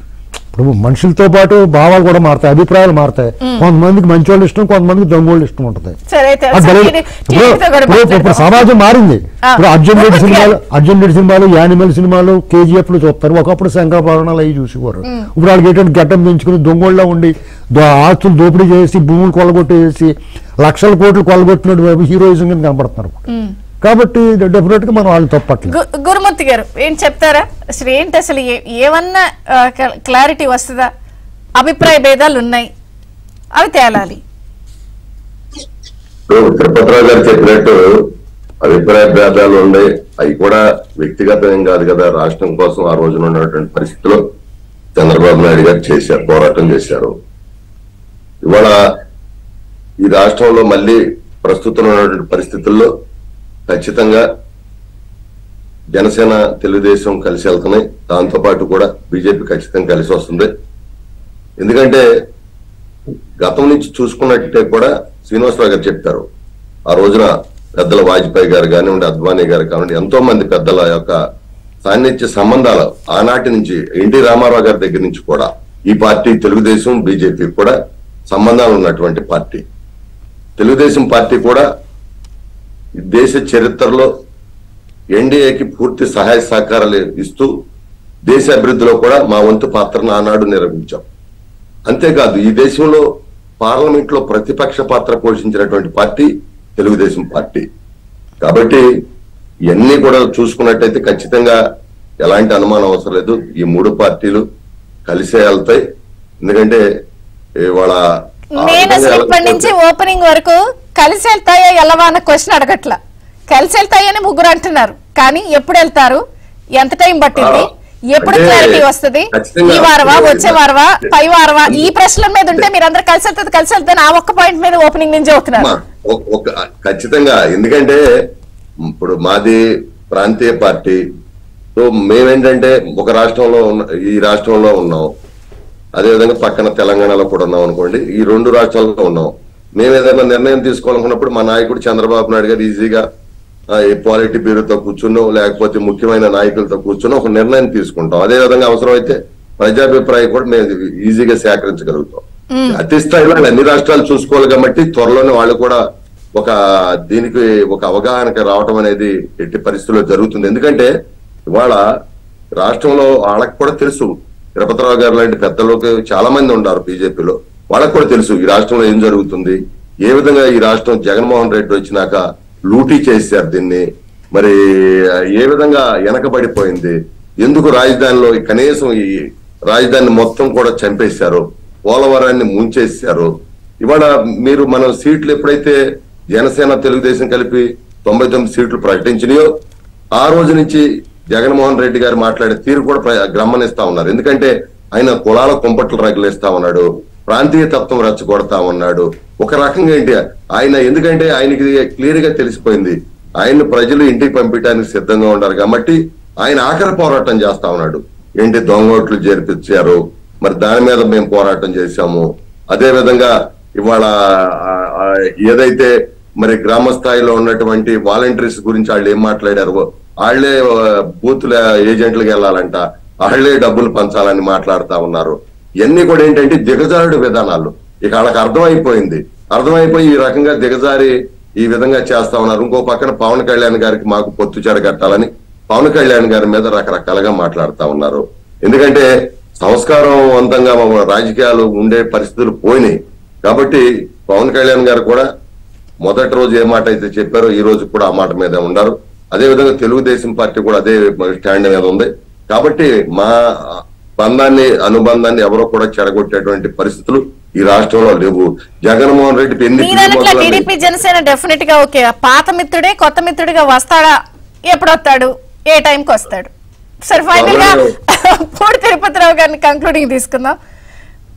ఇప్పుడు మనుషులతో పాటు భావాలు కూడా మారుతాయి, అభిప్రాయాలు మారుతాయి. కొంతమందికి మంచి వాళ్ళు ఇష్టం, కొంతమందికి దొంగోళ్ళు ఇష్టం ఉంటుంది. ఇప్పుడు సమాజం మారింది. ఇప్పుడు అర్జున్ రెడ్డి సినిమాలు యానిమల్ సినిమాలు కేజీఎఫ్లు చూస్తారు. ఒకప్పుడు శంకరాభరణాలు అవి చూసేవారు. ఇప్పుడు వాళ్ళకి ఎటువంటి గడ్డం పెంచుకుని దొంగోళ్ళ ఉండి ఆస్తులు దోపిడీ చేసి భూములు కొల్లగొట్టేసి లక్షల కోట్లు కొల్లగొట్టినట్టు హీరోయిజం కింద కనపడుతున్నారు. కాబట్టి డెఫినెట్ గా మనం వాళ్ళు తప్పట్లేదు.
గురుమూర్తి గారు ఏం చెప్తారా? అసలు ఏంటి, అసలు ఏమన్నా క్లారిటీ వస్తుందా? అభిప్రాయ భేదాలు ఉన్నాయి, అవి తేలాలి.
తిరుపతిరావు గారు చెప్పినట్టు అభిప్రాయ భేదాలు ఉన్నాయి. అవి కూడా వ్యక్తిగతం ఏం కాదు కదా. రాష్ట్రం కోసం ఆ రోజున ఉన్నటువంటి పరిస్థితిలో చంద్రబాబు నాయుడు గారు చేశారు, పోరాటం చేశారు. ఇవాళ ఈ రాష్ట్రంలో మళ్ళీ ప్రస్తుతం ఉన్నటువంటి పరిస్థితుల్లో ఖచ్చితంగా జనసేన తెలుగుదేశం కలిసి వెళ్తున్నాయి. దాంతో పాటు కూడా బీజేపీ ఖచ్చితంగా కలిసి వస్తుంది. ఎందుకంటే గతం నుంచి చూసుకున్నట్టే కూడా శ్రీనివాసరావు గారు చెప్తారు, ఆ రోజున పెద్దల వాజ్పేయి గారు కానివ్వండి, అద్వానీ గారు కానివ్వండి, ఎంతో మంది పెద్దల యొక్క సాన్నిధ్య సంబంధాలు ఆనాటి నుంచి ఎన్టీ రామారావు గారి దగ్గర నుంచి కూడా ఈ పార్టీ తెలుగుదేశం బీజేపీ కూడా సంబంధాలు ఉన్నటువంటి పార్టీ. తెలుగుదేశం పార్టీ కూడా దేశ చరిత్రలో ఎన్డీఏకి పూర్తి సహాయ సహకారాలు ఇస్తూ దేశ అభివృద్ధిలో కూడా మా వంతు పాత్రను ఆనాడు నిర్వహించాం. అంతేకాదు ఈ దేశంలో పార్లమెంట్ లో ప్రతిపక్ష పాత్ర పోషించినటువంటి పార్టీ తెలుగుదేశం పార్టీ. కాబట్టి ఇవన్నీ కూడా చూసుకున్నట్టయితే ఖచ్చితంగా ఎలాంటి అనుమానం అవసరం లేదు, ఈ మూడు పార్టీలు కలిసే వెళ్తాయి. ఎందుకంటే వాళ్ళ
నేను ఇప్పటి నుంచి ఓపెనింగ్ వరకు కలిసి వెళ్తాయో ఎలవా అన్న క్వశ్చన్ అడగట్లా. కలిసి వెళ్తాయని ముగ్గురు అంటున్నారు, కానీ ఎప్పుడు వెళ్తారు, ఎంత టైం పట్టింది, ఎప్పుడు క్లారిటీ వస్తుంది, ఈ వారవా, వచ్చే వారవా, పై వారవా, ఈ ప్రశ్నల మీద ఉంటే మీరందరూ కలిసి వెళ్తే ఆ ఒక్క పాయింట్ మీద ఓపెనింగ్ నుంచి అవుతున్నారు.
ఖచ్చితంగా. ఎందుకంటే ఇప్పుడు మాది ప్రాంతీయ పార్టీ, సో మేమేంటంటే ఒక రాష్ట్రంలో ఈ రాష్ట్రంలో ఉన్నాం, అదేవిధంగా పక్కన తెలంగాణలో కూడా ఉన్నాం అనుకోండి, ఈ రెండు రాష్ట్రాల్లో ఉన్నాం. మేము ఏదైనా నిర్ణయం తీసుకోవాలనుకున్నప్పుడు మా నాయకుడు చంద్రబాబు నాయుడు గారు ఈజీగా పాలిటీ బ్యూరోతో కూర్చున్నో లేకపోతే ముఖ్యమైన నాయకులతో కూర్చున్నో ఒక నిర్ణయం తీసుకుంటాం. అదేవిధంగా అవసరమైతే ప్రజాభిప్రాయం కూడా మేము ఈజీగా సేకరించగలుగుతాం. అతి స్థాయిలో అన్ని రాష్ట్రాలు చూసుకోవాలి కాబట్టి త్వరలోనే వాళ్ళు కూడా దీనికి ఒక అవగాహనకి రావటం అనేది ఎట్టి పరిస్థితుల్లో జరుగుతుంది. ఎందుకంటే ఇవాళ రాష్ట్రంలో వాళ్ళకి కూడా తెలుసు, తిరుపతిరావు గారు లాంటి పెద్దలకు చాలా మంది ఉన్నారు బీజేపీలో, వాళ్ళకు కూడా తెలుసు ఈ రాష్ట్రంలో ఏం జరుగుతుంది, ఏ విధంగా ఈ రాష్ట్రం జగన్మోహన్ రెడ్డి వచ్చినాక లూటీ చేశారు దీన్ని, మరి ఏ విధంగా వెనకబడిపోయింది, ఎందుకు రాజధానిలో కనీసం ఈ రాజధాని మొత్తం కూడా చంపేశారు, పోలవరాన్ని ముంచేశారు. ఇవాళ మీరు మన సీట్లు ఎప్పుడైతే జనసేన తెలుగుదేశం కలిపి 99 సీట్లు ప్రకటించినాయో ఆ రోజు నుంచి జగన్మోహన్ రెడ్డి గారు మాట్లాడే తీరు కూడా గమనిస్తా ఉన్నారు. ఎందుకంటే ఆయన కులాల కుంపట్లు రగిలేస్తా ఉన్నాడు, ప్రాంతీయ తత్వం రెచ్చగొడతా ఉన్నాడు. ఒక రకంగా ఏంటి ఆయన, ఎందుకంటే ఆయనకి క్లియర్ గా తెలిసిపోయింది ఆయన్ని ప్రజలు ఇంటికి పంపించడానికి సిద్ధంగా ఉన్నారు కాబట్టి ఆయన ఆఖరి పోరాటం చేస్తా ఉన్నాడు. ఏంటి దొంగోట్లు జరిపించారు, మరి దాని మీద మేము పోరాటం చేశాము. అదే విధంగా ఇవాళ ఏదైతే మరి గ్రామ స్థాయిలో ఉన్నటువంటి వాలంటీర్స్ గురించి వాళ్ళు ఏం మాట్లాడారు, వాళ్లే బూతుల ఏజెంట్లకు వెళ్ళాలంట, వాళ్లే డబ్బులు పంచాలని మాట్లాడుతా ఉన్నారు. ఇవన్నీ కూడా ఏంటంటే దిగజారుడు విధానాలు. ఇక వాళ్ళకి అర్థమైపోయి ఈ రకంగా దిగజారి ఈ విధంగా చేస్తా ఉన్నారు. ఇంకో పక్కన పవన్ కళ్యాణ్ గారికి మాకు పొత్తు చెడగట్టాలని పవన్ కళ్యాణ్ గారి మీద రకరకాలుగా మాట్లాడుతా ఉన్నారు. ఎందుకంటే సంస్కారవంతంగా రాజకీయాలు ఉండే పరిస్థితులు పోయినాయి కాబట్టి పవన్ కళ్యాణ్ గారు కూడా మొదటి రోజు ఏ మాట అయితే చెప్పారో ఈ రోజు కూడా ఆ మాట మీదే ఉన్నారు. అదేవిధంగా తెలుగుదేశం పార్టీ కూడా అదే స్టాండ్ మీద ఉంది. కాబట్టి మా అనుబంధాన్ని ఎవరో కూడా చెడగొట్టేటువంటి పరిస్థితులు ఈ రాష్ట్రంలో లేవు. జగన్మోహన్ రెడ్డి
టీడీపీ జనసేన డెఫినెట్ గా ఓకే, పాత మిత్రుడే కొత్త మిత్రుడిగా వస్తాడా, ఎప్పుడు వస్తాడు, ఏ టైంకి వస్తాడు? సరే ఫైనల్ గా పూడి తిరుపతిరావు గారిని కంక్లూడింగ్ తీసుకుందాం.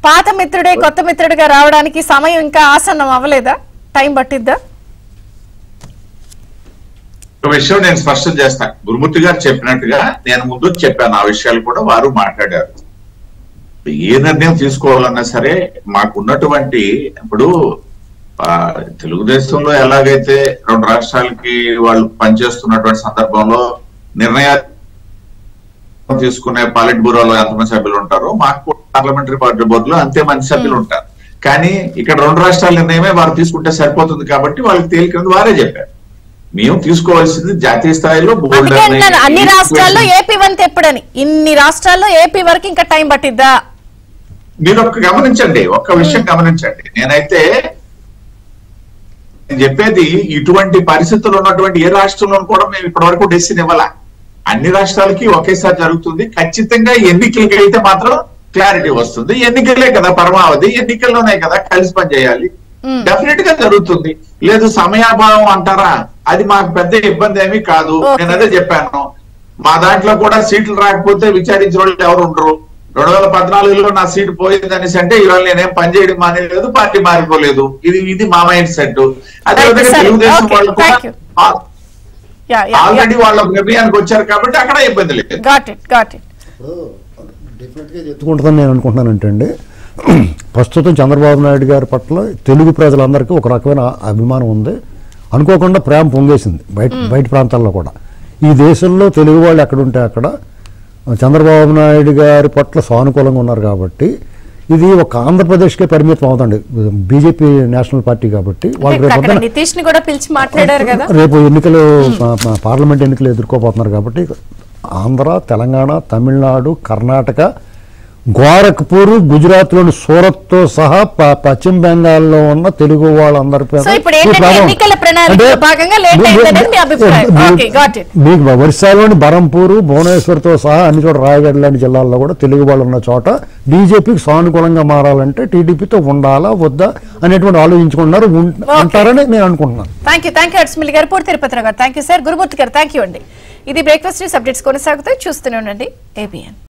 పాత మిత్రుడే కొత్త మిత్రుడిగా రావడానికి సమయం ఇంకా ఆసన్నం అవ్వలేదా, టైం పట్టిద్దా?
ఒక విషయం నేను స్పష్టం చేస్తాను. గురుమూర్తి గారు చెప్పినట్టుగా నేను ముందు చెప్పాను, ఆ విషయాలు కూడా వారు మాట్లాడారు. ఏ నిర్ణయం తీసుకోవాలన్నా సరే మాకున్నటువంటి ఇప్పుడు తెలుగుదేశంలో ఎలాగైతే 2 రాష్ట్రాలకి వాళ్ళు పనిచేస్తున్నటువంటి సందర్భంలో నిర్ణయాలు తీసుకునే పాలిట్ బ్యూరోలో ఎంతమంది సభ్యులు ఉంటారో మాకు కూడా పార్లమెంటరీ బోర్డులో అంతే మంది సభ్యులు ఉంటారు. కానీ ఇక్కడ 2 రాష్ట్రాల నిర్ణయమే వారు తీసుకుంటే సరిపోతుంది కాబట్టి వాళ్ళకి తేలికైంది వారే చెప్పారు. మేము తీసుకోవాల్సింది జాతీయ స్థాయిలో
అన్ని రాష్ట్రాల్లో ఏపీ వంతు ఎప్పుడని, ఇన్ని రాష్ట్రాల్లో ఏపీ వరకు ఇంకా టైం పట్టిద్దా?
మీరు గమనించండి, ఒక్క విషయం గమనించండి. నేను చెప్పేది ఇటువంటి పరిస్థితులు ఉన్నటువంటి ఏ రాష్ట్రంలో కూడా మేము ఇప్పటి వరకు డెసిషన్ ఇవ్వాల. అన్ని రాష్ట్రాలకి ఒకేసారి జరుగుతుంది. ఖచ్చితంగా ఎన్నికలకి అయితే మాత్రం క్లారిటీ వస్తుంది. ఎన్నికలే కదా పరమావధి, ఎన్నికల్లోనే కదా కలిసి పని చేయాలి. డెఫినెట్ గా జరుగుతుంది. లేదు సమయాభావం అంటారా, అది మాకు పెద్ద ఇబ్బంది ఏమీ కాదు. నేను అదే చెప్పాను, మా దాంట్లో కూడా సీట్లు రాకపోతే విచారించిన వాళ్ళు ఎవరు ఉండరు. 2014లో నా సీటు పోయింది అనేసి అంటే ఇవాళ నేనేం పనిచేయడం మానేలేదు, పార్టీ మారిపోలేదు. ఇది మా మైండ్ సెట్. అదేవిధంగా తెలుగుదేశం వాళ్ళు కూడా ఆల్రెడీ వాళ్ళ నిర్ణయానికి వచ్చారు కాబట్టి అక్కడ ఇబ్బంది లేదు.
చెప్పుకుంటుందని నేను అనుకుంటున్నానంటే అండి, ప్రస్తుతం చంద్రబాబు నాయుడు గారి పట్ల తెలుగు ప్రజలందరికీ ఒక రకమైన అభిమానం ఉంది. అనుకోకుండా ప్రేమ పొంగేసింది బయట ప్రాంతాల్లో కూడా. ఈ దేశంలో తెలుగు వాళ్ళు ఎక్కడుంటే అక్కడ చంద్రబాబు నాయుడు గారి పట్ల సానుకూలంగా ఉన్నారు కాబట్టి ఇది ఒక ఆంధ్రప్రదేశ్కే పరిమితం అవుతుంది. బీజేపీ నేషనల్ పార్టీ కాబట్టి వాళ్ళు రేపు
నితీష్ ని కూడా పిలిచి మాట్లాడారు కదా,
రేపు ఎన్నికలు పార్లమెంట్ ఎన్నికలు ఎదుర్కోబోతున్నారు కాబట్టి ఆంధ్ర, తెలంగాణ, తమిళనాడు, కర్ణాటక, గోరఖ్పూర్, గుజరాత్లోని సూరత్తో సహా పశ్చిమ బెంగాల్లో ఉన్న తెలుగు వాళ్ళందరి మీకు ఒరిస్సాలోని బరంపూర్, భువనేశ్వర్తో సహా అన్ని చోట రాయగఢ్ లాంటి జిల్లాల్లో కూడా తెలుగు వాళ్ళు ఉన్న చోట బీజేపీకి సానుకూలంగా మారాలంటే టీడీపీతో ఉండాలా వద్దా అనేటువంటి ఆలోచించుకుంటున్నారు, అంటారని నేను అనుకుంటున్నాను.
థ్యాంక్ యూ అడ్స్మిల్ గారు, పూర్తి తిరుపతి గారు, థ్యాంక్ యూ సార్, గురుమూర్తి గారు థ్యాంక్ యూ అండి. ఇది బ్రేక్ఫాస్ట్ న్యూస్ అప్డేట్స్ కొనసాగుతాయి, చూస్తూనే ఉండండి ABN.